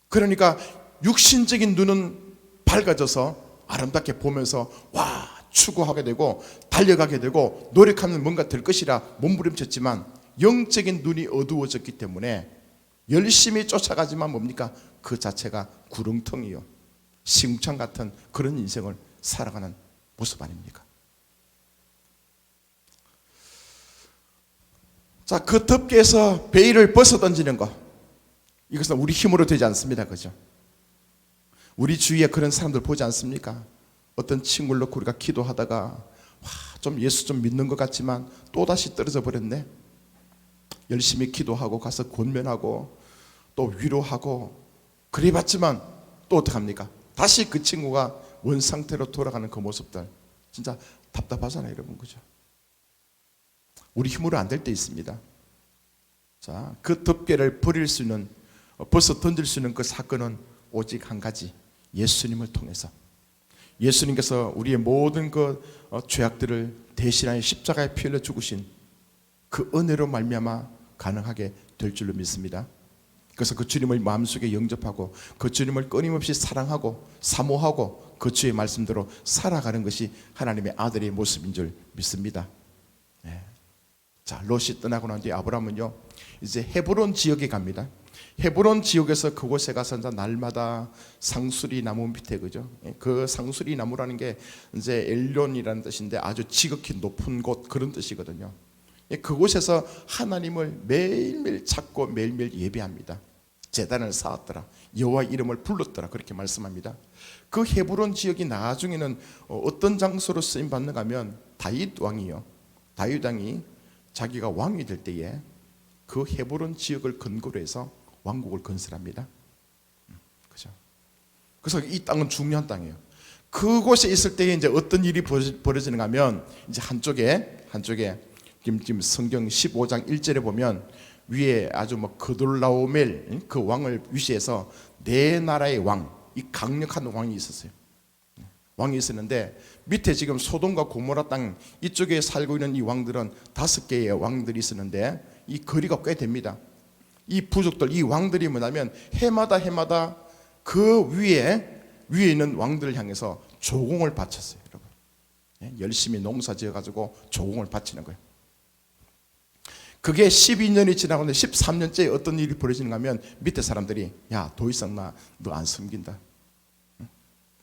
그러니까 육신적인 눈은 밝아져서 아름답게 보면서 와 추구하게 되고 달려가게 되고 노력하면 뭔가 될 것이라 몸부림쳤지만 영적인 눈이 어두워졌기 때문에 열심히 쫓아가지만 뭡니까? 그 자체가 구렁텅이요, 시궁창 같은 그런 인생을 살아가는 모습 아닙니까? 자, 그 덮개에서 베일을 벗어던지는 것, 이것은 우리 힘으로 되지 않습니다, 그죠? 우리 주위에 그런 사람들 보지 않습니까? 어떤 친구를 놓고 우리가 기도하다가 좀 예수 좀 믿는 것 같지만 또다시 떨어져 버렸네. 열심히 기도하고 가서 권면하고 또 위로하고 그래봤지만 또 어떡합니까? 다시 그 친구가 원상태로 돌아가는 그 모습들 진짜 답답하잖아요, 여러분, 그죠? 우리 힘으로 안 될 때 있습니다. 자, 그 덮개를 버릴 수 있는, 벗어 던질 수 있는 그 사건은 오직 한 가지, 예수님을 통해서. 예수님께서 우리의 모든 그 죄악들을 대신하여 십자가에 피 흘려 죽으신 그 은혜로 말미암아 가능하게 될 줄로 믿습니다. 그래서 그 주님을 마음속에 영접하고 그 주님을 끊임없이 사랑하고 사모하고 그 주의 말씀대로 살아가는 것이 하나님의 아들의 모습인 줄 믿습니다. 네. 자, 롯이 떠나고 난 뒤에 아브라함은요 이제 헤브론 지역에 갑니다. 헤브론 지역에서 그곳에 가서 이제 날마다 상수리 나무 밑에, 그죠? 그 상수리 나무라는 게 이제 엘론이라는 뜻인데 아주 지극히 높은 곳, 그런 뜻이거든요. 그곳에서 하나님을 매일매일 찾고 매일매일 예배합니다. 제단을 쌓았더라, 여호와 이름을 불렀더라, 그렇게 말씀합니다. 그 헤브론 지역이 나중에는 어떤 장소로 쓰임 받는가 하면 다윗 왕이요, 다윗 왕이 자기가 왕이 될 때에 그 헤브론 지역을 근거로 해서 왕국을 건설합니다. 그죠? 그래서 이 땅은 중요한 땅이에요. 그곳에 있을 때에 이제 어떤 일이 벌어지는가 하면 이제 한쪽에 지금 성경 15장 1절에 보면 위에 아주 뭐 그돌라오멜 그 왕을 위시해서 네 나라의 왕, 이 강력한 왕이 있었어요. 왕이 있었는데 밑에 지금 소돔과 고모라 땅 이쪽에 살고 있는 이 왕들은 5개의 왕들이 있었는데 이 거리가 꽤 됩니다. 이 부족들, 이 왕들이 뭐냐면 해마다 그 위에 있는 왕들을 향해서 조공을 바쳤어요, 여러분. 열심히 농사 지어가지고 조공을 바치는 거예요. 그게 12년이 지나고 13년째 어떤 일이 벌어지는가 하면 밑에 사람들이 야, 더 이상 너 안 섬긴다.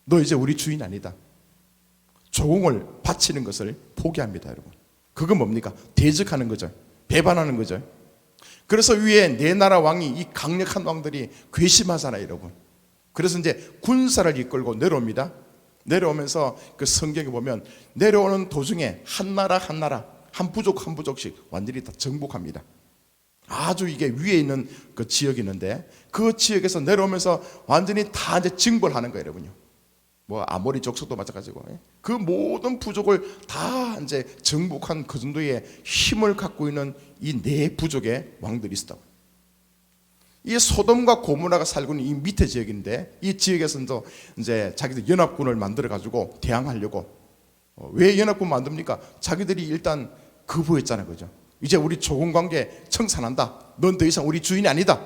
너 이제 우리 주인 아니다. 조공을 바치는 것을 포기합니다, 여러분. 그건 뭡니까? 대적하는 거죠. 배반하는 거죠. 그래서 위에 네 나라 왕이, 이 강력한 왕들이 괘씸하잖아요, 여러분. 그래서 이제 군사를 이끌고 내려옵니다. 내려오면서 그 성경에 보면 내려오는 도중에 한 나라 한 나라, 한 부족 한 부족씩 완전히 다 정복합니다. 아주 이게 위에 있는 그 지역이 있는데 그 지역에서 내려오면서 완전히 다 이제 징벌하는 거예요, 여러분요. 뭐 아모리 족속도 마찬가지고 그 모든 부족을 다 이제 정복한 그 정도의 힘을 갖고 있는 이 네 부족의 왕들이 있었다고. 이 소돔과 고모라가 살고 있는 이 밑에 지역인데 이 지역에서도 이제 자기들 연합군을 만들어 가지고 대항하려고. 왜 연합군 만듭니까? 자기들이 일단 거부했잖아요, 그죠? 이제 우리 조공 관계 청산한다. 넌 더 이상 우리 주인이 아니다.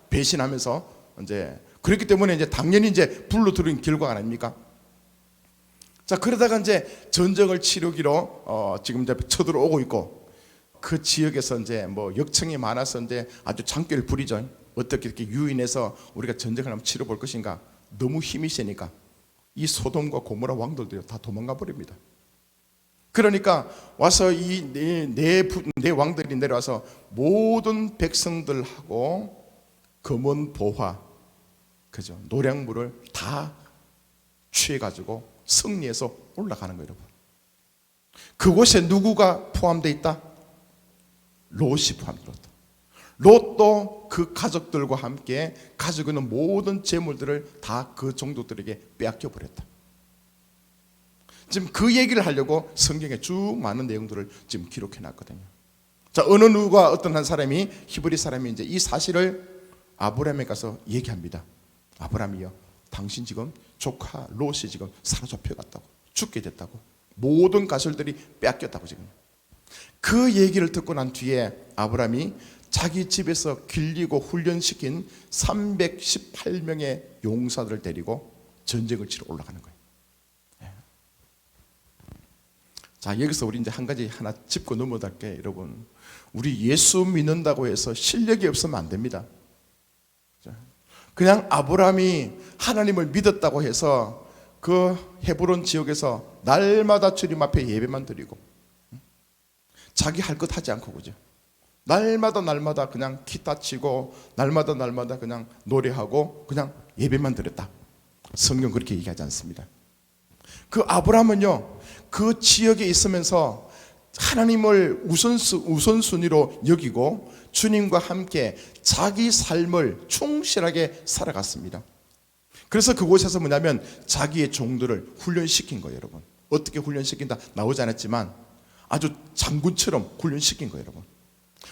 배신하면서 이제 그렇기 때문에 이제 당연히 이제 불러들인 결과가 아닙니까? 자, 그러다가 이제 전쟁을 치르기로 지금 이제 쳐들어오고 있고 그 지역에서 이제 뭐 역청이 많아서 이제 아주 장기를 부리죠. 어떻게 이렇게 유인해서 우리가 전쟁을 한번 치러볼 것인가. 너무 힘이 세니까 이 소돔과 고모라 왕들도 다 도망가 버립니다. 그러니까 와서 이 네 왕들이 내려와서 모든 백성들하고 검은 보화, 그죠? 노량물을 다 취해가지고 승리해서 올라가는 거예요, 여러분. 그곳에 누구가 포함되어 있다? 롯이 포함되어 있다. 롯도 그 가족들과 함께 가지고 있는 모든 재물들을 다 그 종족들에게 빼앗겨 버렸다. 지금 그 얘기를 하려고 성경에 쭉 많은 내용들을 지금 기록해 놨거든요. 자, 어느 누가 어떤 한 사람이 히브리 사람이 이제 이 사실을 아브라함에 가서 얘기합니다. 아브라함이요, 당신 지금 조카 롯이 지금 사로잡혀 갔다고, 죽게 됐다고, 모든 가설들이 빼앗겼다고. 지금 그 얘기를 듣고 난 뒤에 아브라함이 자기 집에서 길리고 훈련시킨 318명의 용사들을 데리고 전쟁을 치러 올라가는 거예요. 자, 여기서 우리 이제 한 가지 하나 짚고 넘어갈게요, 여러분. 우리 예수 믿는다고 해서 실력이 없으면 안 됩니다. 그냥 아브라함이 하나님을 믿었다고 해서 그 헤브론 지역에서 날마다 주님 앞에 예배만 드리고 자기 할 것 하지 않고, 그죠? 날마다 그냥 기타 치고 날마다 그냥 노래하고 그냥 예배만 드렸다. 성경 그렇게 얘기하지 않습니다. 그 아브라함은요, 그 지역에 있으면서 하나님을 우선순위로 여기고 주님과 함께 자기 삶을 충실하게 살아갔습니다. 그래서 그곳에서 뭐냐면 자기의 종들을 훈련시킨 거예요, 여러분. 어떻게 훈련시킨다 나오지 않았지만 아주 장군처럼 훈련시킨 거예요, 여러분.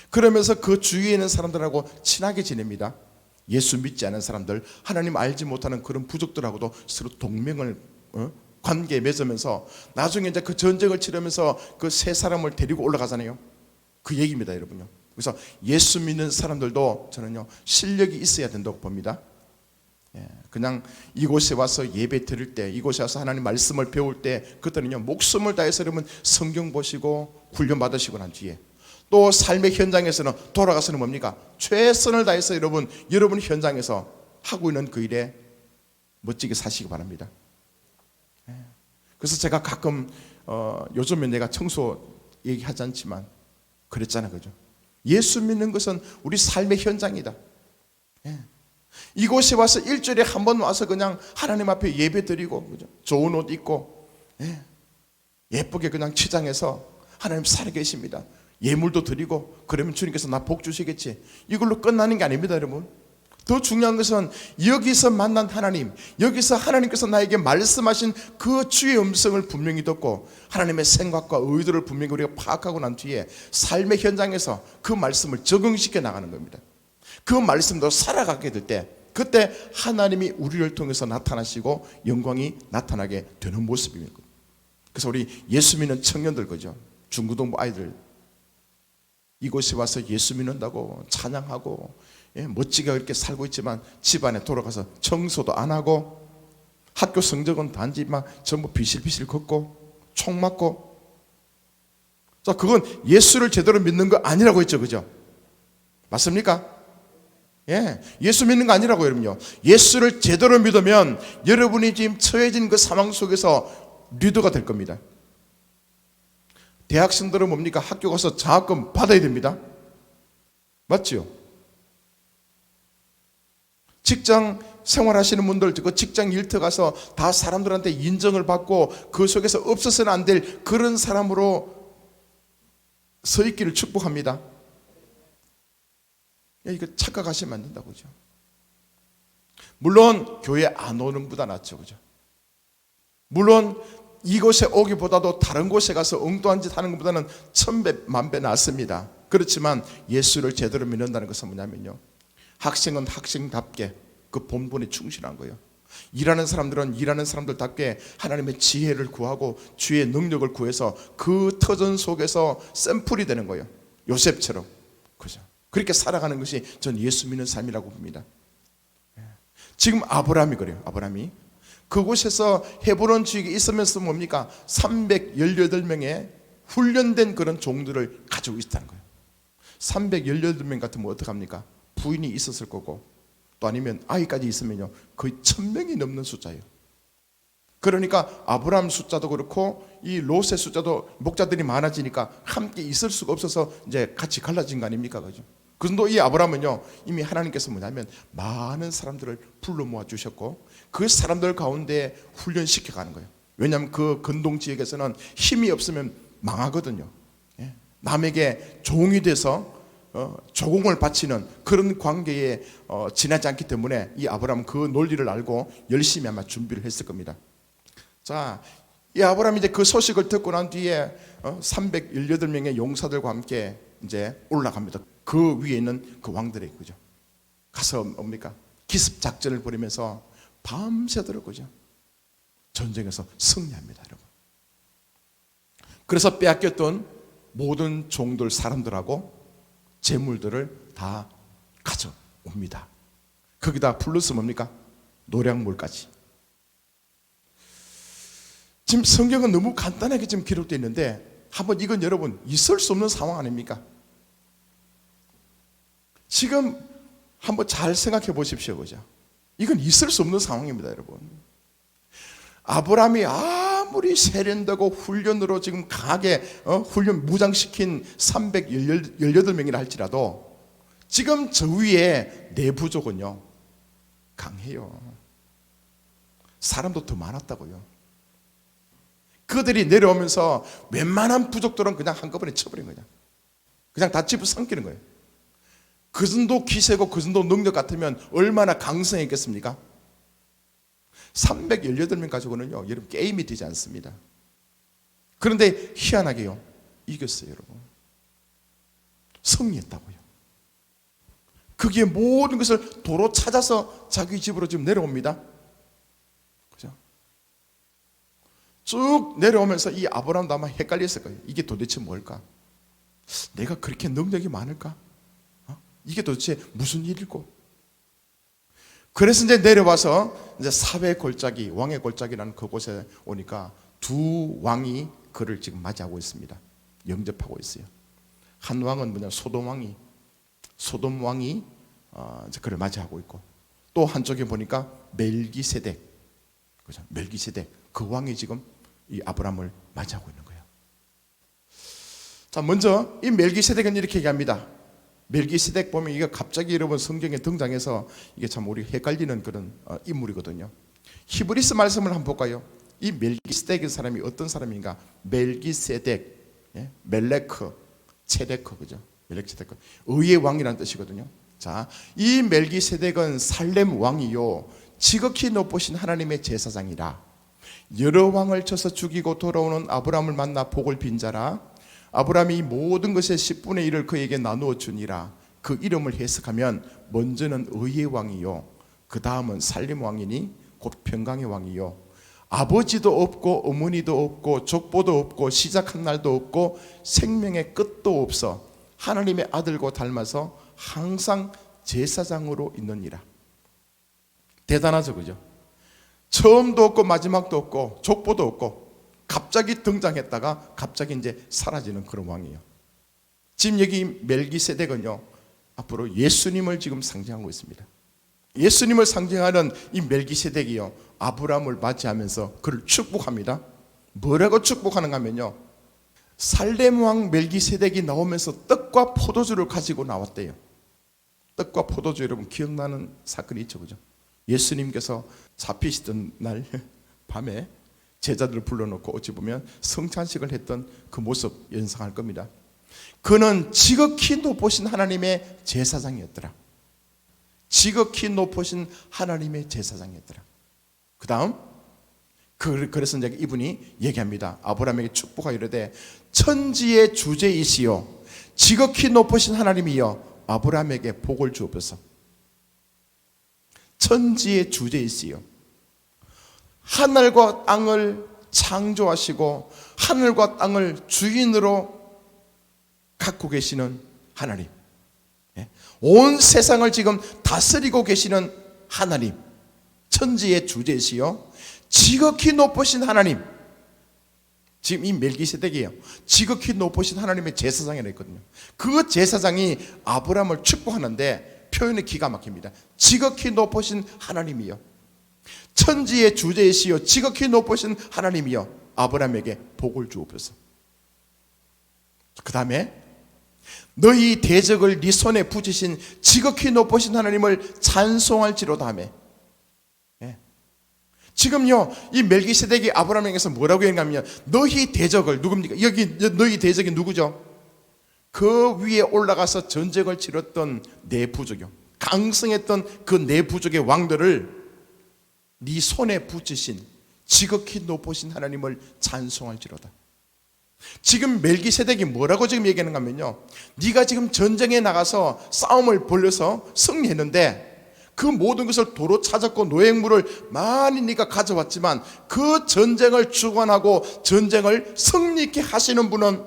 그러면서 그 주위에 있는 사람들하고 친하게 지냅니다. 예수 믿지 않은 사람들, 하나님 알지 못하는 그런 부족들하고도 서로 동맹을 관계에 맺으면서 나중에 이제 그 전쟁을 치르면서 그 세 사람을 데리고 올라가잖아요. 그 얘기입니다, 여러분요. 그래서 예수 믿는 사람들도 저는요, 실력이 있어야 된다고 봅니다. 그냥 이곳에 와서 예배 드릴 때, 이곳에 와서 하나님 말씀을 배울 때 그때는요, 목숨을 다해서 여러분 성경 보시고 훈련 받으시고 난 뒤에 또 삶의 현장에서는 돌아가서는 뭡니까? 최선을 다해서 여러분 현장에서 하고 있는 그 일에 멋지게 사시기 바랍니다. 그래서 제가 가끔 요즘에 내가 청소 얘기하지 않지만 그랬잖아요, 그죠? 예수 믿는 것은 우리 삶의 현장이다. 이곳에 와서 일주일에 한 번 와서 그냥 하나님 앞에 예배 드리고, 그죠? 좋은 옷 입고 예쁘게 그냥 치장해서 하나님 살아계십니다. 예물도 드리고 그러면 주님께서 나 복 주시겠지. 이걸로 끝나는 게 아닙니다, 여러분. 더 중요한 것은 여기서 만난 하나님, 여기서 하나님께서 나에게 말씀하신 그 주의 음성을 분명히 듣고 하나님의 생각과 의도를 분명히 우리가 파악하고 난 뒤에 삶의 현장에서 그 말씀을 적응시켜 나가는 겁니다. 그 말씀도 살아가게 될 때 그때 하나님이 우리를 통해서 나타나시고 영광이 나타나게 되는 모습입니다. 그래서 우리 예수 믿는 청년들, 그죠? 중고등부 아이들 이곳에 와서 예수 믿는다고 찬양하고 멋지게 그렇게 살고 있지만 집안에 돌아가서 청소도 안 하고 학교 성적은 단지 막 전부 비실비실 걷고 총 맞고, 자, 그건 예수를 제대로 믿는 거 아니라고 했죠, 그죠? 맞습니까? 예수 믿는 거 아니라고. 여러분요, 예수를 제대로 믿으면 여러분이 지금 처해진 그 상황 속에서 리더가 될 겁니다. 대학생들은 뭡니까? 학교 가서 장학금 받아야 됩니다. 맞죠? 직장 생활하시는 분들 그 직장 일터 가서 다 사람들한테 인정을 받고 그 속에서 없어서는 안 될 그런 사람으로 서 있기를 축복합니다. 이거 착각하시면 안 된다고 그죠? 물론 교회 안 오는 보다 낫죠, 그죠? 물론 이곳에 오기보다도 다른 곳에 가서 엉뚱한 짓 하는 것보다는 천배 만배 낫습니다. 그렇지만 예수를 제대로 믿는다는 것은 뭐냐면요, 학생은 학생답게 그 본분에 충실한 거예요. 일하는 사람들은 일하는 사람들답게 하나님의 지혜를 구하고 주의 능력을 구해서 그 터전 속에서 샘플이 되는 거예요. 요셉처럼. 그죠? 그렇게 살아가는 것이 전 예수 믿는 삶이라고 봅니다. 지금 아브라함이 그래요. 아브라함이 그곳에서 헤브론 지역에 있으면서 뭡니까? 318명의 훈련된 그런 종들을 가지고 있다는 거예요. 318명 같으면 어떡합니까? 부인이 있었을 거고 또 아니면 아이까지 있으면요 거의 1000명이 넘는 숫자예요. 그러니까 아브라함 숫자도 그렇고 이 롯의 숫자도 목자들이 많아지니까 함께 있을 수가 없어서 이제 같이 갈라진 거 아닙니까? 그죠? 그런데 이 아브라함은요 이미 하나님께서 뭐냐면 많은 사람들을 불러 모아 주셨고 그 사람들 가운데 훈련시켜 가는 거예요. 왜냐하면 그 근동 지역에서는 힘이 없으면 망하거든요. 남에게 종이 돼서 조공을 바치는 그런 관계에 지나지 않기 때문에 이 아브라함은 그 논리를 알고 열심히 아마 준비를 했을 겁니다. 자, 이 아브라함이 이제 그 소식을 듣고 난 뒤에 318명의 용사들과 함께 이제 올라갑니다. 그 위에 있는 그 왕들의 그죠? 가서 뭡니까? 기습 작전을 벌이면서 밤새도록 그죠? 전쟁에서 승리합니다, 여러분. 그래서 빼앗겼던 모든 종들 사람들하고 재물들을 다 가져옵니다. 거기다 플러스 뭡니까? 노량물까지. 지금 성경은 너무 간단하게 지금 기록되어 있는데 한번 이건 여러분 있을 수 없는 상황 아닙니까? 지금 한번 잘 생각해 보십시오, 그죠? 이건 있을 수 없는 상황입니다, 여러분. 아브라함이 아무리 세련되고 훈련으로 지금 강하게 훈련 무장시킨 318명이라 할지라도 지금 저 위에 내부족은요 강해요. 사람도 더 많았다고요. 그들이 내려오면서 웬만한 부족들은 그냥 한꺼번에 쳐버린 거냐. 그냥 다 집어삼키는 거예요. 그 정도 기세고 그 정도 능력 같으면 얼마나 강성했겠습니까? 318명 가지고는요 여러분 게임이 되지 않습니다. 그런데 희한하게요 이겼어요, 여러분. 승리했다고요. 거기에 모든 것을 도로 찾아서 자기 집으로 지금 내려옵니다. 그죠? 쭉 내려오면서 이 아브라함도 아마 헷갈렸을 거예요. 이게 도대체 뭘까? 내가 그렇게 능력이 많을까? 이게 도대체 무슨 일일고? 그래서 이제 내려와서 이제 사회 골짜기, 왕의 골짜기라는 그곳에 오니까 두 왕이 그를 지금 맞이하고 있습니다. 영접하고 있어요. 한 왕은 뭐냐, 소돔 왕이 이제 그를 맞이하고 있고, 또 한쪽에 보니까 멜기세덱, 그죠? 멜기세덱 그 왕이 지금 이 아브라함을 맞이하고 있는 거예요. 자, 먼저 이 멜기세덱은 이렇게 얘기합니다. 멜기세덱 보면 이게 갑자기 여러분 성경에 등장해서 이게 참 우리 헷갈리는 그런 인물이거든요. 히브리스 말씀을 한번 볼까요? 이 멜기세덱의 사람이 어떤 사람인가? 멜기세덱, 멜레크, 체데크, 그죠? 멜렉체데크, 의의 왕이라는 뜻이거든요. 자, 이 멜기세덱은 살렘 왕이요 지극히 높으신 하나님의 제사장이라. 여러 왕을 쳐서 죽이고 돌아오는 아브라함을 만나 복을 빈 자라. 아브라함이 모든 것의 10분의 1을 그에게 나누어 주니라. 그 이름을 해석하면 먼저는 의의 왕이요 그 다음은 살림 왕이니 곧 평강의 왕이요 아버지도 없고 어머니도 없고 족보도 없고 시작한 날도 없고 생명의 끝도 없어 하나님의 아들과 닮아서 항상 제사장으로 있느니라. 대단하죠, 그죠? 처음도 없고 마지막도 없고 족보도 없고 갑자기 등장했다가 갑자기 이제 사라지는 그런 왕이에요. 지금 여기 멜기세덱은요 앞으로 예수님을 지금 상징하고 있습니다. 예수님을 상징하는 이 멜기세덱이요 아브라함을 맞이하면서 그를 축복합니다. 뭐라고 축복하는가 하면요, 살렘 왕 멜기세덱이 나오면서 떡과 포도주를 가지고 나왔대요. 떡과 포도주 여러분 기억나는 사건이 있죠, 그죠? 예수님께서 잡히시던 날 밤에 제자들을 불러놓고 어찌 보면 성찬식을 했던 그 모습 연상할 겁니다. 그는 지극히 높으신 하나님의 제사장이었더라. 지극히 높으신 하나님의 제사장이었더라. 그 다음 그래서 이제 이분이 얘기합니다. 아브라함에게 축복하여 이르되 천지의 주제이시여 지극히 높으신 하나님이여 아브라함에게 복을 주옵소서. 천지의 주제이시여, 하늘과 땅을 창조하시고 하늘과 땅을 주인으로 갖고 계시는 하나님, 온 세상을 지금 다스리고 계시는 하나님, 천지의 주제시여 지극히 높으신 하나님. 지금 이 멜기세덱이에요. 지극히 높으신 하나님의 제사장이라 했거든요. 그 제사장이 아브라함을 축복하는데 표현이 기가 막힙니다. 지극히 높으신 하나님이여 천지의 주제시여 지극히 높으신 하나님이여 아브라함에게 복을 주옵소서. 그 다음에 너희 대적을 네 손에 붙이신 지극히 높으신 하나님을 찬송할지로다 하며. 지금요 이 멜기세덱이 아브라함에게서 뭐라고 얘기하면 너희 대적을, 누굽니까? 여기 너희 대적이 누구죠? 그 위에 올라가서 전쟁을 치렀던 네 부족이요, 강성했던 그 네 부족의 왕들을 네 손에 붙이신 지극히 높으신 하나님을 찬송할지로다. 지금 멜기세덱이 뭐라고 지금 얘기하는가 하면요, 네가 지금 전쟁에 나가서 싸움을 벌여서 승리했는데 그 모든 것을 도로 찾았고 노획물을 많이 네가 가져왔지만 그 전쟁을 주관하고 전쟁을 승리케 하시는 분은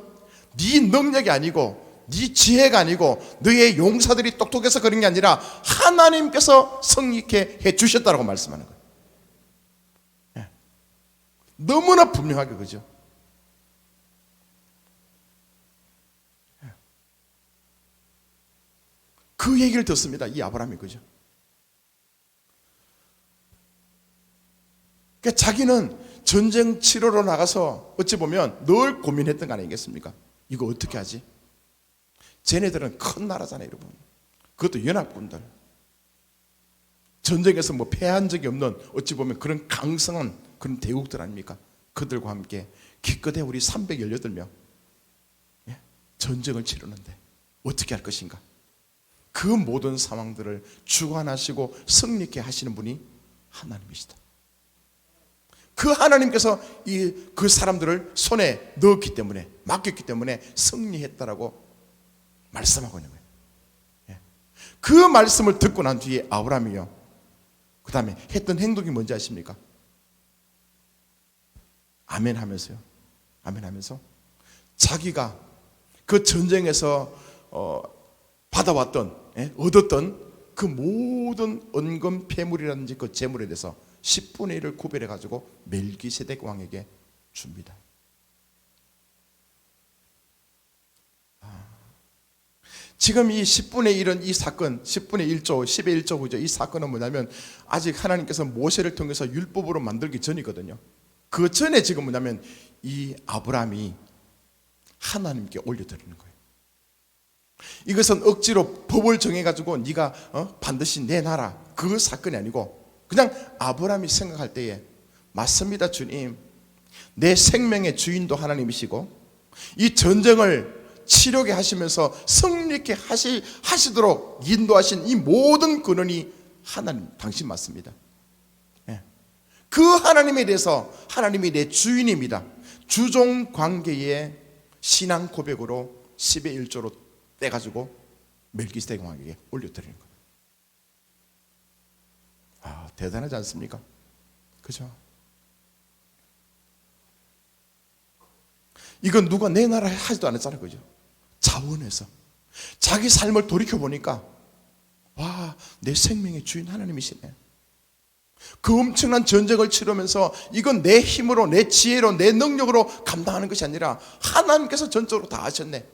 네 능력이 아니고 네 지혜가 아니고 너의 용사들이 똑똑해서 그런 게 아니라 하나님께서 승리케 해주셨다고 말씀하는 거예요. 너무나 분명하게, 그죠? 그 얘기를 듣습니다, 이 아브라함이, 그죠? 그러니까 자기는 전쟁 치러러 나가서 어찌 보면 늘 고민했던 거 아니겠습니까? 이거 어떻게 하지? 쟤네들은 큰 나라잖아요, 여러분. 그것도 연합군들. 전쟁에서 뭐 패한 적이 없는 어찌 보면 그런 강성한 그런 대국들 아닙니까? 그들과 함께 기껏해 우리 318명 전쟁을 치르는데 어떻게 할 것인가? 그 모든 상황들을 주관하시고 승리케 하시는 분이 하나님이시다. 그 하나님께서 그 사람들을 손에 넣었기 때문에, 맡겼기 때문에 승리했다라고 말씀하고 있는 거예요. 그 말씀을 듣고 난 뒤에 아브라함이요, 그 다음에 했던 행동이 뭔지 아십니까? 아멘 하면서요, 아멘 하면서 자기가 그 전쟁에서 받아왔던, 얻었던 그 모든 은금 폐물이라든지 그 재물에 대해서 10분의 1을 구별해 가지고 멜기세덱 왕에게 줍니다. 지금 이 10분의 1은 이 사건, 10분의 1조, 10의 1조 구조, 이 사건은 뭐냐면 아직 하나님께서 모세를 통해서 율법으로 만들기 전이거든요. 그 전에 지금 뭐냐면 이 아브라함이 하나님께 올려드리는 거예요. 이것은 억지로 법을 정해가지고 네가 반드시 내놔라, 그 사건이 아니고 그냥 아브라함이 생각할 때에 맞습니다, 주님. 내 생명의 주인도 하나님이시고 이 전쟁을 치르게 하시면서 승리케 하시도록 인도하신 이 모든 근원이 하나님, 당신 맞습니다. 그 하나님에 대해서 하나님이 내 주인입니다. 주종 관계의 신앙 고백으로 10의 1조로 떼가지고 멜기세덱 왕에게 올려드리는 거예요. 아, 대단하지 않습니까? 그죠? 이건 누가 내 나라 하지도 않았잖아요, 그죠? 자원해서 자기 삶을 돌이켜보니까 와, 내 생명의 주인 하나님이시네. 그 엄청난 전쟁을 치르면서 이건 내 힘으로, 내 지혜로, 내 능력으로 감당하는 것이 아니라 하나님께서 전적으로 다 하셨네.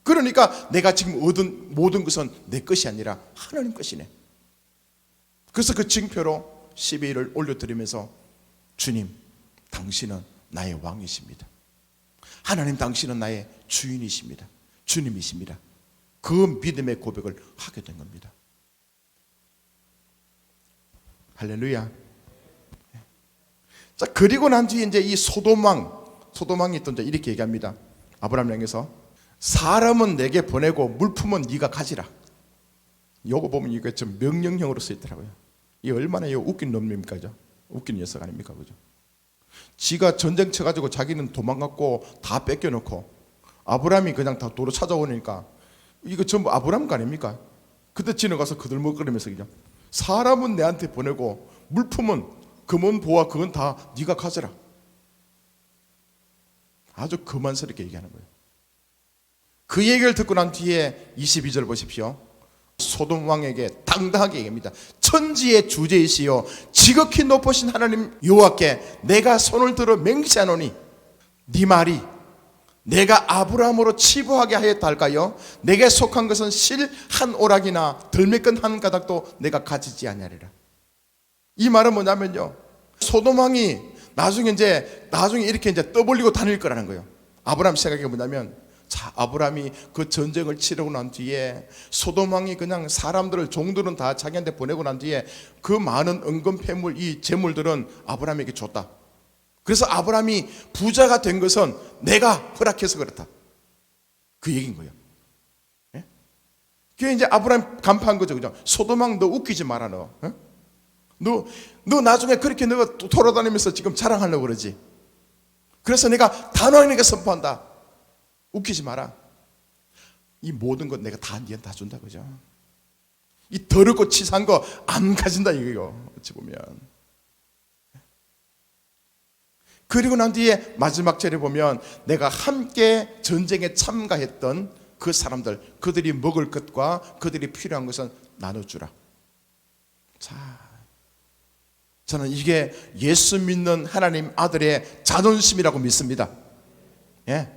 그러니까 내가 지금 얻은 모든 것은 내 것이 아니라 하나님 것이네. 그래서 그 징표로 10의 1을 올려드리면서 주님, 당신은 나의 왕이십니다. 하나님, 당신은 나의 주인이십니다. 주님이십니다. 그 믿음의 고백을 하게 된 겁니다. 할렐루야. 자, 그리고 난 뒤에 이제 이 소돔왕이 또 이제 이렇게 얘기합니다. 아브라함을 향해서 사람은 내게 보내고 물품은 네가 가지라. 요거 보면 이거 좀 명령형으로 써 있더라고요. 이 얼마나 웃긴 놈입니까, 죠? 웃긴 녀석 아닙니까, 그죠? 지가 전쟁 쳐가지고 자기는 도망갔고 다 뺏겨놓고 아브라함이 그냥 다 도로 찾아오니까 이거 전부 아브라함 거 아닙니까? 그때 지나가서 그들먹거리면서 그냥 사람은 내한테 보내고 물품은 금은 보화 그건 다 네가 가져라. 아주 거만스럽게 얘기하는 거예요. 그 얘기를 듣고 난 뒤에 22절 보십시오. 소돔 왕에게 당당하게 얘기합니다. 천지의 주제이시여 지극히 높으신 하나님 여호와께 내가 손을 들어 맹세하노니 네 말이 내가 아브라함으로 치부하게 하였다 할까요? 내게 속한 것은 실 한 오락이나 들매끈 한 가닥도 내가 가지지 아니하리라. 이 말은 뭐냐면요, 소돔 왕이 나중에 이렇게 떠벌리고 다닐 거라는 거예요. 아브라함 생각이 뭐냐면, 자, 아브라함이 그 전쟁을 치르고 난 뒤에 소돔 왕이 그냥 사람들을 종들은 다 자기한테 보내고 난 뒤에 그 많은 은금 패물 이 재물들은 아브라함에게 줬다. 그래서 아브라함이 부자가 된 것은 내가 허락해서 그렇다. 그 얘기인 거예요. 예? 그게 이제 아브라함 간파한 거죠, 그죠? 소돔 왕 너 웃기지 마라 너. 어? 너 나중에 그렇게 너가 돌아다니면서 지금 자랑하려고 그러지. 그래서 내가 단호하게 선포한다. 웃기지 마라. 이 모든 것 내가 다 니한테 다 준다, 그죠? 이 더럽고 치사한 거 안 가진다 이거요. 어찌 보면. 그리고 난 뒤에 마지막 절에 보면 내가 함께 전쟁에 참가했던 그 사람들, 그들이 먹을 것과 그들이 필요한 것은 나눠주라. 자, 저는 이게 예수 믿는 하나님 아들의 자존심이라고 믿습니다. 예.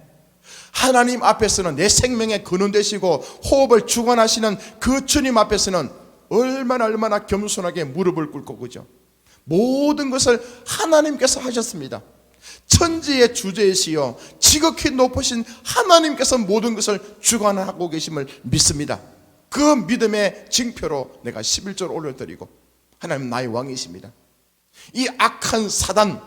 하나님 앞에서는 내 생명의 근원 되시고 호흡을 주관하시는 그 주님 앞에서는 얼마나 겸손하게 무릎을 꿇고, 그죠? 모든 것을 하나님께서 하셨습니다. 천지의 주제이시여 지극히 높으신 하나님께서 모든 것을 주관하고 계심을 믿습니다. 그 믿음의 징표로 내가 11절 올려드리고, 하나님 나의 왕이십니다. 이 악한 사단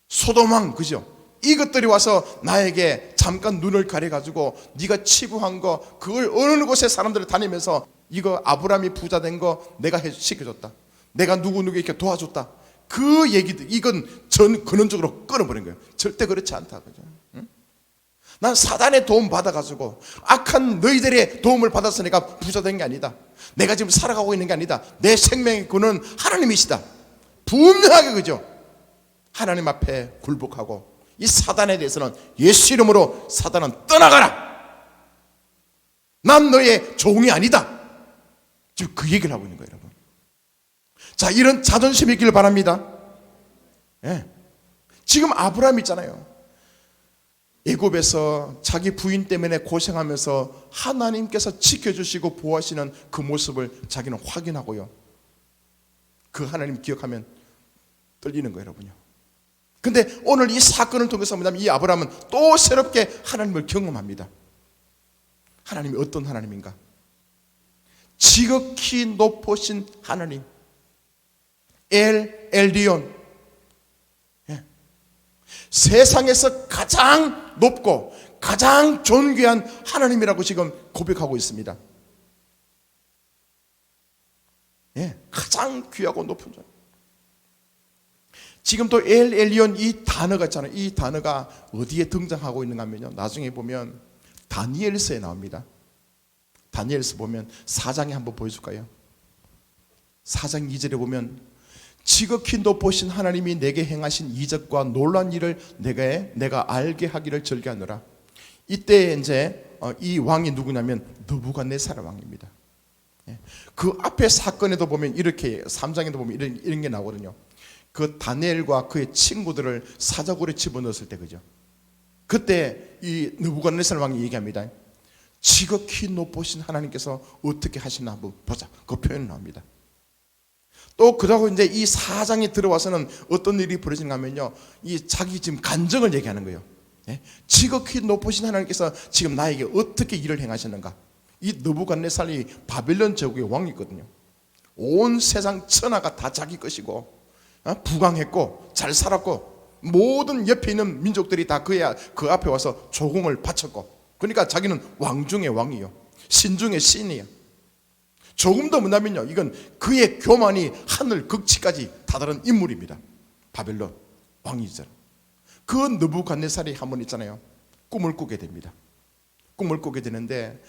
소돔 왕, 그죠? 이것들이 와서 나에게 잠깐 눈을 가려가지고 네가 치부한 거 그걸 어느 곳에 사람들이 다니면서 이거 아브라함이 부자 된 거 내가 시켜줬다, 내가 누구에게 이렇게 도와줬다, 그 얘기들 이건 전 근원적으로 끊어버린 거예요. 절대 그렇지 않다, 그죠? 응? 난 사단의 도움 받아가지고 악한 너희들의 도움을 받아서 내가 부자 된 게 아니다. 내가 지금 살아가고 있는 게 아니다. 내 생명의 근원 하나님이시다. 분명하게, 그죠? 하나님 앞에 굴복하고 이 사단에 대해서는 예수 이름으로 사단은 떠나가라. 난 너의 종이 아니다. 지금 그 얘기를 하고 있는 거예요, 여러분. 자, 이런 자존심이 있기를 바랍니다. 예. 지금 아브라함 있잖아요. 애굽에서 자기 부인 때문에 고생하면서 하나님께서 지켜주시고 보호하시는 그 모습을 자기는 확인하고요. 그 하나님 기억하면 떨리는 거예요, 여러분요. 근데 오늘 이 사건을 통해서 뭐냐면 이 아브라함은 또 새롭게 하나님을 경험합니다. 하나님이 어떤 하나님인가? 지극히 높으신 하나님, 엘리온. 예. 세상에서 가장 높고 가장 존귀한 하나님이라고 지금 고백하고 있습니다. 예, 가장 귀하고 높은 존. 지금 또 엘리온 이 단어가 있잖아요. 이 단어가 어디에 등장하고 있는가 하면요, 나중에 보면 다니엘서에 나옵니다. 다니엘서 보면 4장에 한번 보여줄까요? 4장 2절에 보면 지극히 높으신 하나님이 내게 행하신 이적과 놀란 일을 내가 알게 하기를 절개하노라. 이때 이제 이 왕이 누구냐면 느부갓네살 왕입니다. 그 앞에 사건에도 보면 이렇게 3장에도 보면 이런 게 나오거든요. 그 다니엘과 그의 친구들을 사자굴에 집어넣었을 때, 그죠? 그때 이 느부갓네살 왕이 얘기합니다. 지극히 높으신 하나님께서 어떻게 하시나 한번 보자. 그 표현이 나옵니다. 또 그러고 이제 이 4장에 들어와서는 어떤 일이 벌어지는가 하면요, 이 자기 지금 간증을 얘기하는 거예요. 예? 지극히 높으신 하나님께서 지금 나에게 어떻게 일을 행하셨는가, 이 느부갓네살이 바벨론 제국의 왕이거든요. 온 세상 천하가 다 자기 것이고 부강했고 잘 살았고 모든 옆에 있는 민족들이 다 그 앞에 와서 조공을 바쳤고, 그러니까 자기는 왕 중의 왕이요, 신 중의 신이야. 조금 더 뭐냐면요, 이건 그의 교만이 하늘 극치까지 다다른 인물입니다. 바벨론 왕이잖아요. 그 느부갓네살이 한 번 있잖아요, 꿈을 꾸게 됩니다. 꿈을 꾸게 되는데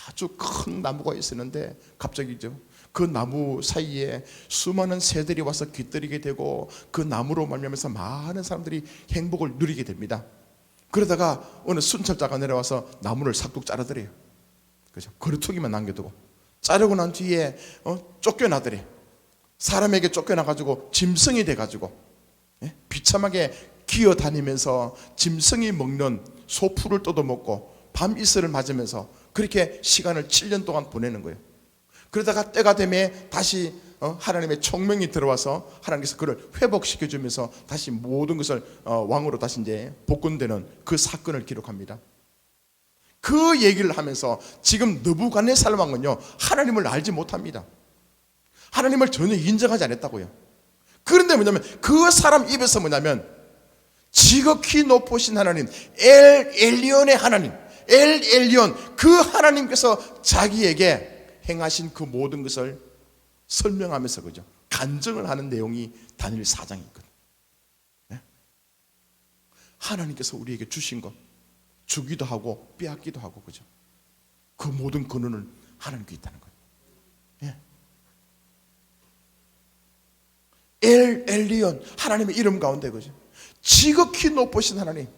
아주 큰 나무가 있었는데 갑자기죠, 그 나무 사이에 수많은 새들이 와서 깃들이게 되고 그 나무로 말미암아서 많은 사람들이 행복을 누리게 됩니다. 그러다가 어느 순찰자가 내려와서 나무를 싹둑 자르더래요. 그죠? 거루투기만 남겨두고 자르고 난 뒤에 쫓겨나더래. 사람에게 쫓겨나가지고 짐승이 돼가지고 비참하게 기어다니면서 짐승이 먹는 소풀을 뜯어먹고 밤 이슬을 맞으면서 그렇게 시간을 7년 동안 보내는 거예요. 그러다가 때가 되면 다시 하나님의 총명이 들어와서 하나님께서 그를 회복시켜주면서 다시 모든 것을 왕으로 다시 이제 복권되는 그 사건을 기록합니다. 그 얘기를 하면서 지금 느부갓네살 왕은요, 하나님을 알지 못합니다. 하나님을 전혀 인정하지 않았다고요. 그런데 뭐냐면 그 사람 입에서 뭐냐면 지극히 높으신 하나님, 엘 엘리온의 하나님, 엘 엘리온, 그 하나님께서 자기에게 행하신 그 모든 것을 설명하면서 그죠, 간증을 하는 내용이 다니엘 4장에 있거든요. 네? 하나님께서 우리에게 주신 것, 주기도 하고 빼앗기도 하고, 그죠, 그 모든 근원은 하나님께 있다는 거예요. 예. 엘 엘리온, 하나님의 이름 가운데 그죠, 지극히 높으신 하나님.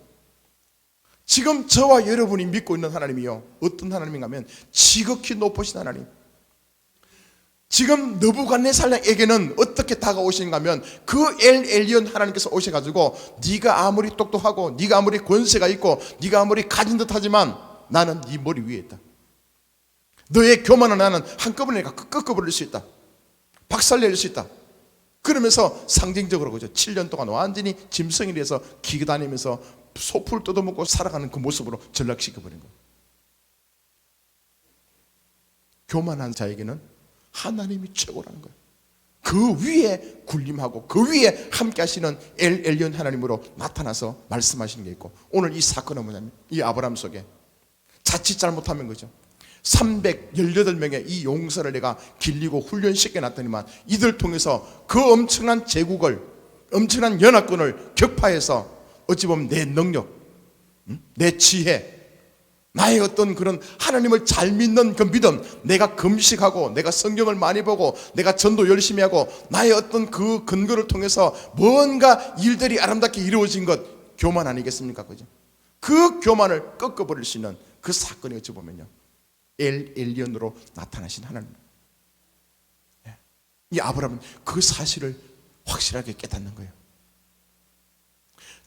지금 저와 여러분이 믿고 있는 하나님이요, 어떤 하나님인가 하면 지극히 높으신 하나님. 지금 느부갓네살에게는 어떻게 다가오시는가 하면 그 엘 엘리온 하나님께서 오셔가지고 네가 아무리 똑똑하고 네가 아무리 권세가 있고 네가 아무리 가진 듯하지만 나는 네 머리 위에 있다. 너의 교만을 나는 한꺼번에 꺾어버릴 수 있다. 박살낼 수 있다. 그러면서 상징적으로 그죠, 7년 동안 완전히 짐승이 돼서 기다니면서 소풀 뜯어먹고 살아가는 그 모습으로 전락시켜버린 거예요. 교만한 자에게는 하나님이 최고라는 거예요. 그 위에 군림하고 그 위에 함께 하시는 엘 엘리온 하나님으로 나타나서 말씀하시는 게 있고, 오늘 이 사건은 뭐냐면 이 아브라함 속에 자칫 잘못하면 그죠, 318명의 이 용사를 내가 길리고 훈련시켜 놨더니만 이들 통해서 그 엄청난 제국을, 엄청난 연합군을 격파해서 어찌 보면 내 능력, 내 지혜, 나의 어떤 그런 하나님을 잘 믿는 그 믿음, 내가 금식하고 내가 성경을 많이 보고 내가 전도 열심히 하고 나의 어떤 그 근거를 통해서 뭔가 일들이 아름답게 이루어진 것, 교만 아니겠습니까? 그죠? 그 교만을 꺾어버릴 수 있는 그 사건이 어찌 보면요, 엘 엘리온으로 나타나신 하나님. 이 아브라함은 그 사실을 확실하게 깨닫는 거예요.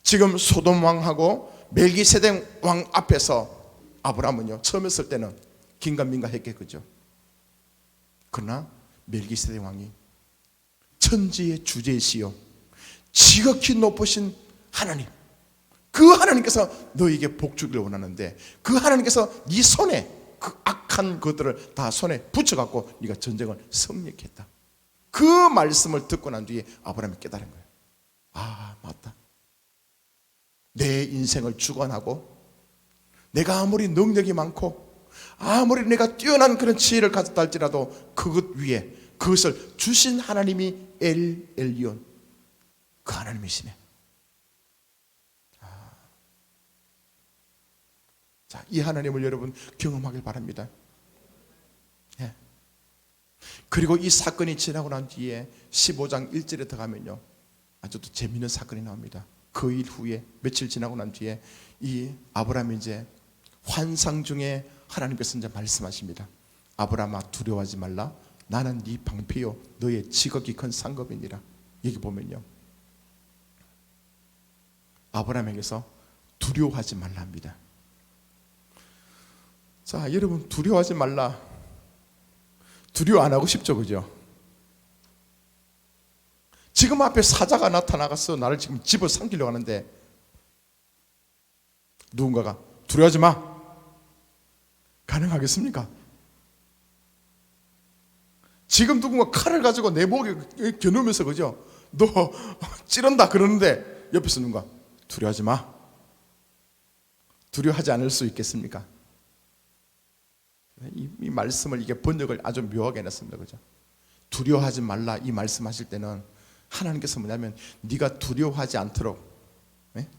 지금 소돔 왕하고 멜기세덱 왕 앞에서 아브라함은요, 처음 했을 때는 긴가민가 했겠죠. 그러나 멜기세덱 왕이 천지의 주제이시요 지극히 높으신 하나님, 그 하나님께서 너에게 복 주기를 원하는데 그 하나님께서 네 손에 그 악한 것들을 다 손에 붙여갖고 네가 전쟁을 승리케 했다. 그 말씀을 듣고 난 뒤에 아브라함이 깨달은 거예요. 아, 맞다. 내 인생을 주관하고 내가 아무리 능력이 많고 아무리 내가 뛰어난 그런 지혜를 가졌다 할지라도 그것 위에 그것을 주신 하나님이 엘 엘리온, 그 하나님이시네. 자, 이 하나님을 여러분 경험하길 바랍니다. 예. 그리고 이 사건이 지나고 난 뒤에 15장 1절에 들어가면요, 아주 또 재미있는 사건이 나옵니다. 그 일 후에 며칠 지나고 난 뒤에 이 아브라함이 이제 환상 중에 하나님께서 이제 말씀하십니다. 아브라함아, 두려워하지 말라. 나는 네 방패요 너의 지극히 큰 상급이니라. 여기 보면요, 아브라함에게서 두려워하지 말라 합니다. 자, 여러분, 두려워하지 말라. 두려워 안 하고 싶죠, 그죠? 지금 앞에 사자가 나타나서 나를 지금 집어삼키려고 하는데 누군가가 두려워하지 마, 가능하겠습니까? 지금 누군가 칼을 가지고 내 목에 겨누면서 그죠? 너 찌른다 그러는데 옆에서 누군가 두려워하지 마. 두려워하지 않을 수 있겠습니까? 이 말씀을 이게 번역을 아주 묘하게 해놨습니다. 그죠? 두려워하지 말라 이 말씀하실 때는 하나님께서 뭐냐면 네가 두려워하지 않도록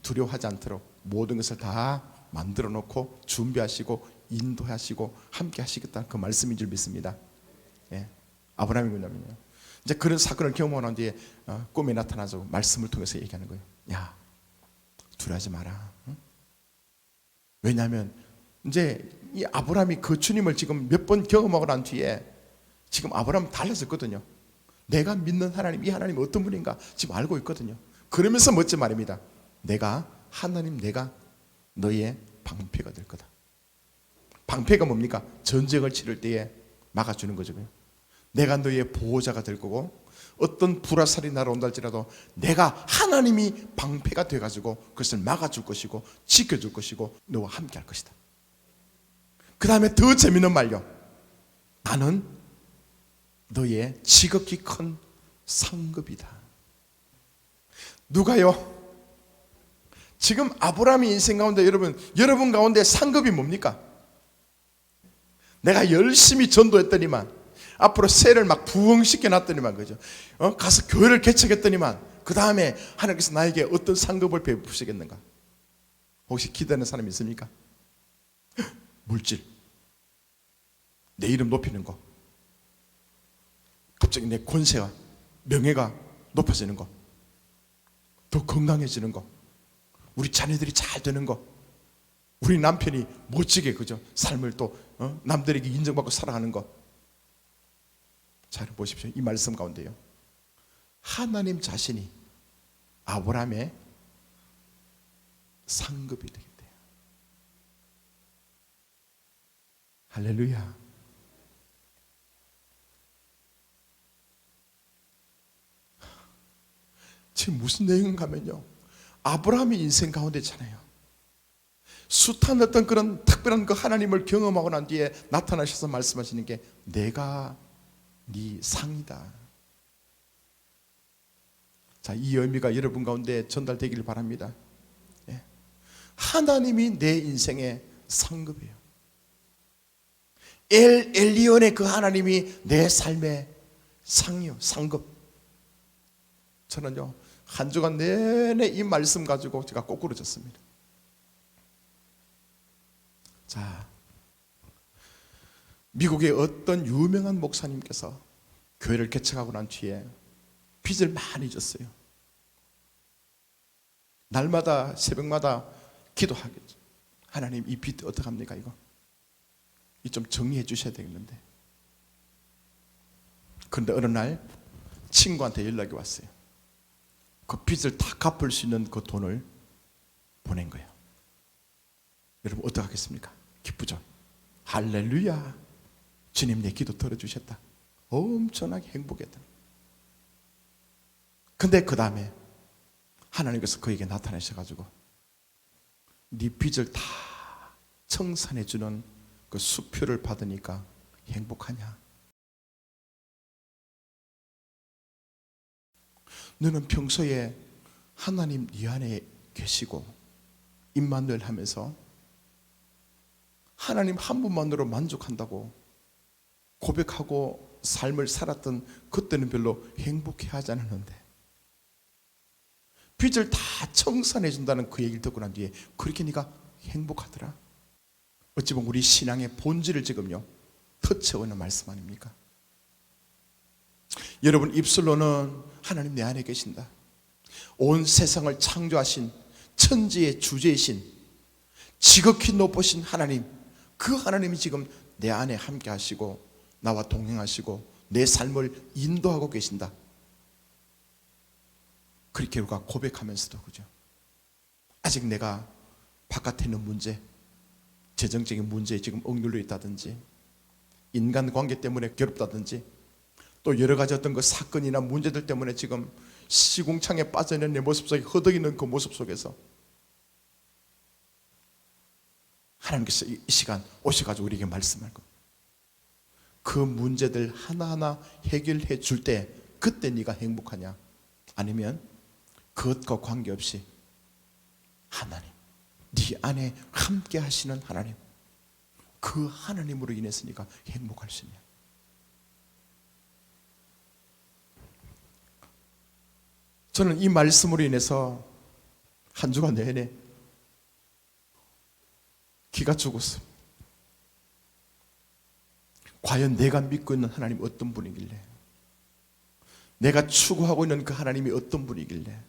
두려워하지 않도록 모든 것을 다 만들어 놓고 준비하시고 인도하시고 함께 하시겠다는 그 말씀인 줄 믿습니다. 예. 아브라함이 뭐냐면요, 이제 그런 사건을 경험한 뒤에 꿈에 나타나서 말씀을 통해서 얘기하는 거예요. 야, 두려워하지 마라. 응? 왜냐하면 이제 이 아브라함이 그 주님을 지금 몇 번 경험하고 난 뒤에 지금 아브라함은 달라졌거든요. 내가 믿는 하나님, 이 하나님이 어떤 분인가 지금 알고 있거든요. 그러면서 멋진 말입니다. 내가 너의 방패가 될 거다. 방패가 뭡니까? 전쟁을 치를 때에 막아주는 거죠. 내가 너의 보호자가 될 거고 어떤 불화살이 날아온다 할지라도 내가 하나님이 방패가 돼가지고 그것을 막아줄 것이고 지켜줄 것이고 너와 함께 할 것이다. 그 다음에 더 재미있는 말요, 나는 너의 지극히 큰 상급이다. 누가요? 지금 아브라함의 인생 가운데 여러분 가운데 상급이 뭡니까? 내가 열심히 전도했더니만, 앞으로 세를 막 부흥시켜 놨더니만, 그죠? 가서 교회를 개척했더니만, 그 다음에 하나님께서 나에게 어떤 상급을 베푸시겠는가? 혹시 기대하는 사람이 있습니까? 물질, 내 이름 높이는 거, 갑자기 내 권세와 명예가 높아지는 거, 더 건강해지는 거, 우리 자녀들이 잘 되는 거, 우리 남편이 멋지게 그죠? 삶을 또 남들에게 인정받고 살아가는 거. 잘 보십시오. 이 말씀 가운데요, 하나님 자신이 아브라함의 상급이 되겠대요. 할렐루야. 지금 무슨 내용인가 하면요, 아브라함의 인생 가운데 있잖아요, 숱한 어떤 그런 특별한 그 하나님을 경험하고 난 뒤에 나타나셔서 말씀하시는 게 내가 네 상이다. 자, 이 의미가 여러분 가운데 전달되기를 바랍니다. 예. 하나님이 내 인생의 상급이에요. 엘리온의 그 하나님이 내 삶의 상이요, 상급. 저는요, 한 주간 내내 이 말씀 가지고 제가 꼬꾸러졌습니다. 자, 미국의 어떤 유명한 목사님께서 교회를 개척하고 난 뒤에 빚을 많이 졌어요. 날마다 새벽마다 기도하겠죠. 하나님, 이 빚 어떡합니까? 이거 좀 정리해 주셔야 되겠는데. 그런데 어느 날 친구한테 연락이 왔어요. 그 빚을 다 갚을 수 있는 그 돈을 보낸 거예요. 여러분 어떡하겠습니까? 기쁘죠? 할렐루야, 주님 내 기도 들어주셨다. 엄청나게 행복했다. 근데 그 다음에 하나님께서 그에게 나타나셔가지고 네 빚을 다 청산해주는 그 수표를 받으니까 행복하냐? 너는 평소에 하나님 네 안에 계시고 임마누엘 하면서 하나님 한 분만으로 만족한다고 고백하고 삶을 살았던 그때는 별로 행복해하지 않았는데, 빚을 다 청산해 준다는 그 얘기를 듣고 난 뒤에 그렇게 네가 행복하더라. 어찌 보면 우리 신앙의 본질을 지금요 터치하고 있는 말씀 아닙니까? 여러분 입술로는 하나님 내 안에 계신다, 온 세상을 창조하신 천지의 주제이신 지극히 높으신 하나님, 그 하나님이 지금 내 안에 함께 하시고 나와 동행하시고 내 삶을 인도하고 계신다. 그렇게 우리가 고백하면서도, 그죠? 아직 내가 바깥에 있는 문제, 재정적인 문제에 지금 억눌려 있다든지, 인간관계 때문에 괴롭다든지, 또 여러 가지 어떤 그 사건이나 문제들 때문에 지금 시궁창에 빠져있는 내 모습 속에 허덕이는 그 모습 속에서 하나님께서 이 시간 오셔가지고 우리에게 말씀할 것, 그 문제들 하나하나 해결해 줄 때 그때 네가 행복하냐? 아니면 그것과 관계없이 하나님, 네 안에 함께 하시는 하나님, 그 하나님으로 인해서 네가 행복할 수 있냐? 저는 이 말씀으로 인해서 한 주간 내내 기가 죽었습니다. 과연 내가 믿고 있는 하나님 어떤 분이길래, 내가 추구하고 있는 그 하나님이 어떤 분이길래,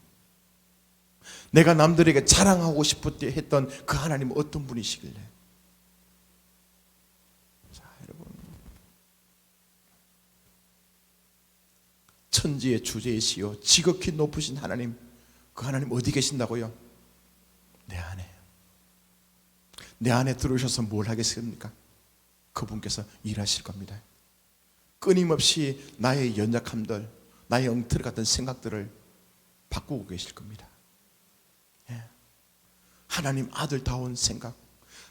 내가 남들에게 자랑하고 싶었던 했던 그 하나님은 어떤 분이시길래. 자, 여러분, 천지의 주제이시요 지극히 높으신 하나님, 그 하나님 어디 계신다고요? 내 안에. 내 안에 들어오셔서 뭘 하겠습니까? 그분께서 일하실 겁니다. 끊임없이 나의 연약함들, 나의 엉터리 같은 생각들을 바꾸고 계실 겁니다. 예. 하나님 아들다운 생각,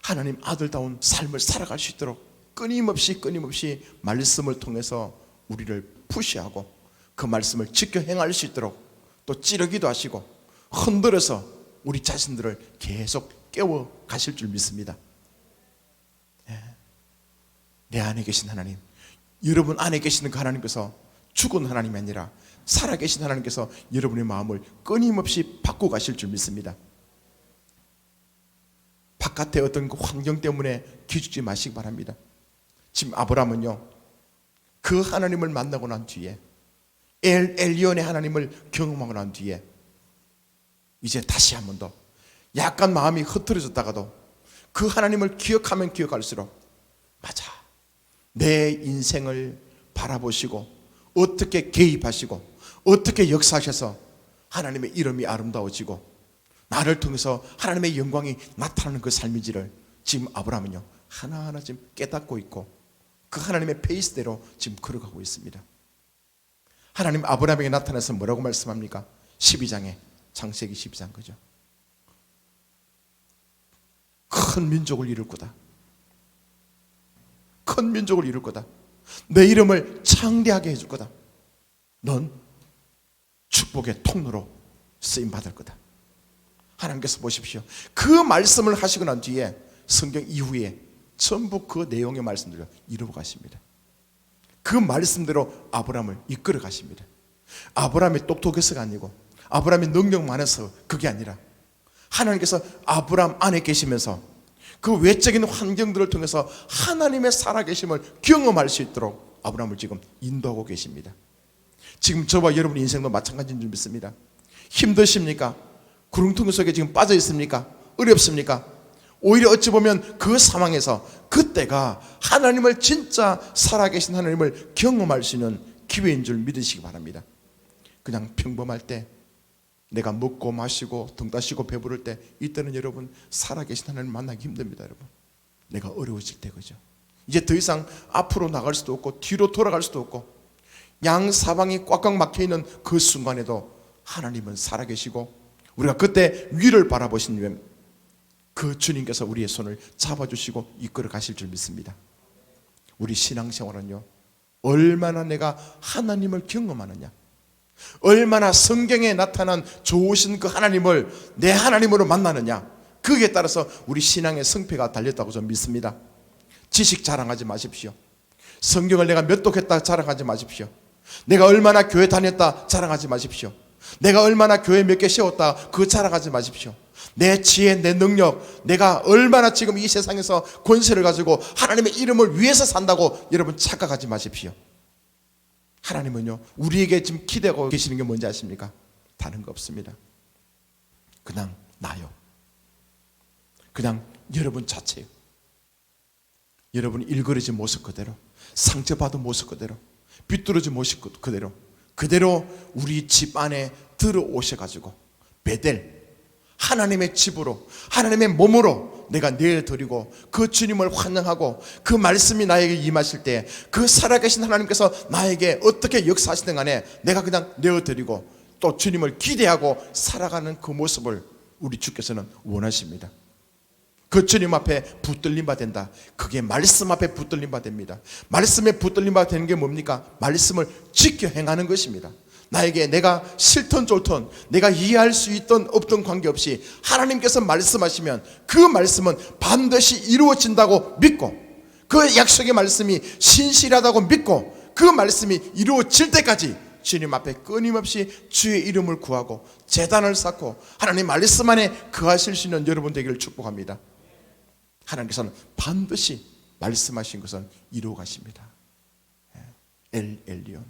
하나님 아들다운 삶을 살아갈 수 있도록 끊임없이 말씀을 통해서 우리를 푸시하고 그 말씀을 지켜 행할 수 있도록 또 찌르기도 하시고 흔들어서 우리 자신들을 계속 깨워 가실 줄 믿습니다. 예. 내 안에 계신 하나님, 여러분 안에 계시는 그 하나님께서 죽은 하나님이 아니라 살아계신 하나님께서 여러분의 마음을 끊임없이 바꾸어 가실 줄 믿습니다. 바깥의 어떤 그 환경 때문에 기죽지 마시기 바랍니다. 지금 아브라함은요, 그 하나님을 만나고 난 뒤에, 엘리온의 하나님을 경험하고 난 뒤에 이제 다시 한 번 더 약간 마음이 흐트러졌다가도 그 하나님을 기억하면 기억할수록, 맞아, 내 인생을 바라보시고 어떻게 개입하시고 어떻게 역사하셔서 하나님의 이름이 아름다워지고 나를 통해서 하나님의 영광이 나타나는 그 삶인지를 지금 아브라함은요 하나하나 지금 깨닫고 있고 그 하나님의 페이스대로 지금 걸어가고 있습니다. 하나님 아브라함에게 나타나서 뭐라고 말씀합니까? 12장에, 창세기 12장, 그죠? 큰 민족을 이룰 거다. 큰 민족을 이룰 거다. 내 이름을 창대하게 해줄 거다. 넌 축복의 통로로 쓰임 받을 거다. 하나님께서 보십시오, 그 말씀을 하시고 난 뒤에 성경 이후에 전부 그 내용의 말씀들을 이루어 가십니다. 그 말씀대로 아브라함을 이끌어 가십니다. 아브라함이 똑똑해서가 아니고 아브라함이 능력 많아서 그게 아니라 하나님께서 아브라함 안에 계시면서 그 외적인 환경들을 통해서 하나님의 살아계심을 경험할 수 있도록 아브라함을 지금 인도하고 계십니다. 지금 저와 여러분 인생도 마찬가지인 줄 믿습니다. 힘드십니까? 구렁텅이 속에 지금 빠져 있습니까? 어렵습니까? 오히려 어찌 보면 그 상황에서 그때가 하나님을 진짜 살아계신 하나님을 경험할 수 있는 기회인 줄 믿으시기 바랍니다. 그냥 평범할 때, 내가 먹고 마시고 등 따시고 배부를 때, 이때는 여러분 살아계신 하나님을 만나기 힘듭니다. 여러분, 내가 어려워질 때, 그죠? 이제 더 이상 앞으로 나갈 수도 없고 뒤로 돌아갈 수도 없고 양사방이 꽉꽉 막혀있는 그 순간에도 하나님은 살아계시고 우리가 그때 위를 바라보신 그 주님께서 우리의 손을 잡아주시고 이끌어 가실 줄 믿습니다. 우리 신앙생활은요, 얼마나 내가 하나님을 경험하느냐, 얼마나 성경에 나타난 좋으신 그 하나님을 내 하나님으로 만나느냐, 거기에 따라서 우리 신앙의 성패가 달렸다고 저는 믿습니다. 지식 자랑하지 마십시오. 성경을 내가 몇 독했다 자랑하지 마십시오. 내가 얼마나 교회 다녔다 자랑하지 마십시오. 내가 얼마나 교회 몇 개 세웠다 그거 자랑하지 마십시오. 내 지혜, 내 능력, 내가 얼마나 지금 이 세상에서 권세를 가지고 하나님의 이름을 위해서 산다고 여러분 착각하지 마십시오. 하나님은요, 우리에게 지금 기대하고 계시는 게 뭔지 아십니까? 다른 거 없습니다. 그냥 나요. 그냥 여러분 자체요. 여러분 일그러진 모습 그대로, 상처받은 모습 그대로, 비뚤어진 모습 그대로 우리 집 안에 들어오셔가지고 베델, 하나님의 집으로, 하나님의 몸으로 내가 내어드리고 그 주님을 환영하고 그 말씀이 나에게 임하실 때 그 살아계신 하나님께서 나에게 어떻게 역사하시든 간에 내가 그냥 내어드리고 또 주님을 기대하고 살아가는 그 모습을 우리 주께서는 원하십니다. 그 주님 앞에 붙들림 바 된다. 그게 말씀 앞에 붙들림 바 됩니다. 말씀에 붙들림 바 되는 게 뭡니까? 말씀을 지켜 행하는 것입니다. 나에게 내가 싫던 좋던, 내가 이해할 수 있던 없던 관계없이 하나님께서 말씀하시면 그 말씀은 반드시 이루어진다고 믿고, 그 약속의 말씀이 신실하다고 믿고, 그 말씀이 이루어질 때까지 주님 앞에 끊임없이 주의 이름을 구하고 제단을 쌓고 하나님 말씀 안에 거하실 수 있는 여러분 되기를 축복합니다. 하나님께서는 반드시 말씀하신 것은 이루어 가십니다. 엘 엘리온.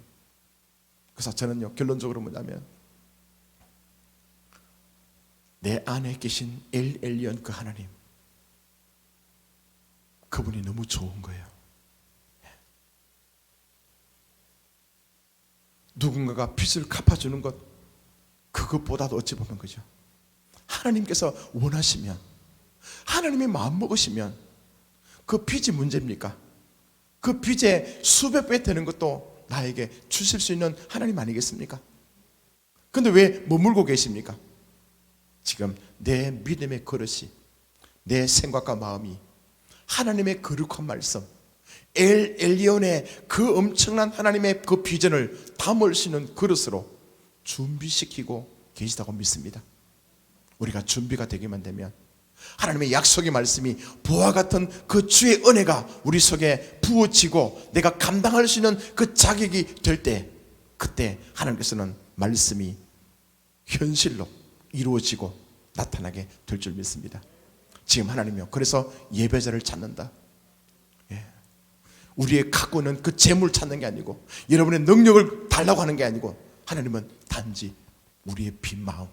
그래서 저는요, 결론적으로 뭐냐면, 내 안에 계신 엘 엘리온 그 하나님, 그분이 너무 좋은 거예요. 누군가가 빚을 갚아주는 것, 그것보다도 어찌 보면 그죠. 하나님께서 원하시면, 하나님이 마음먹으시면 그 빚이 문제입니까? 그 빚의 수백 배 되는 것도 나에게 주실 수 있는 하나님 아니겠습니까? 그런데 왜 머물고 계십니까? 지금 내 믿음의 그릇이, 내 생각과 마음이 하나님의 거룩한 말씀, 엘 엘리온의 그 엄청난 하나님의 그 비전을 담을 수 있는 그릇으로 준비시키고 계시다고 믿습니다. 우리가 준비가 되기만 되면 하나님의 약속의 말씀이 보화 같은 그 주의 은혜가 우리 속에 부어지고 내가 감당할 수 있는 그 자격이 될 때, 그때 하나님께서는 말씀이 현실로 이루어지고 나타나게 될 줄 믿습니다. 지금 하나님이요, 그래서 예배자를 찾는다. 우리의 갖고 있는 그 재물 찾는 게 아니고, 여러분의 능력을 달라고 하는 게 아니고, 하나님은 단지 우리의 빈 마음,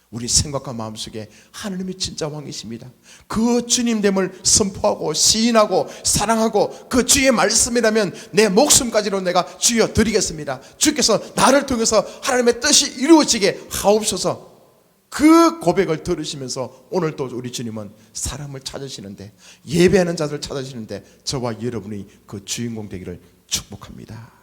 우리 생각과 마음 속에 하나님이 진짜 왕이십니다. 그 주님됨을 선포하고 시인하고 사랑하고 그 주의 말씀이라면 내 목숨까지로 내가 주여 드리겠습니다. 주께서 나를 통해서 하나님의 뜻이 이루어지게 하옵소서. 그 고백을 들으시면서 오늘 또 우리 주님은 사람을 찾으시는데, 예배하는 자들을 찾으시는데 저와 여러분이 그 주인공 되기를 축복합니다.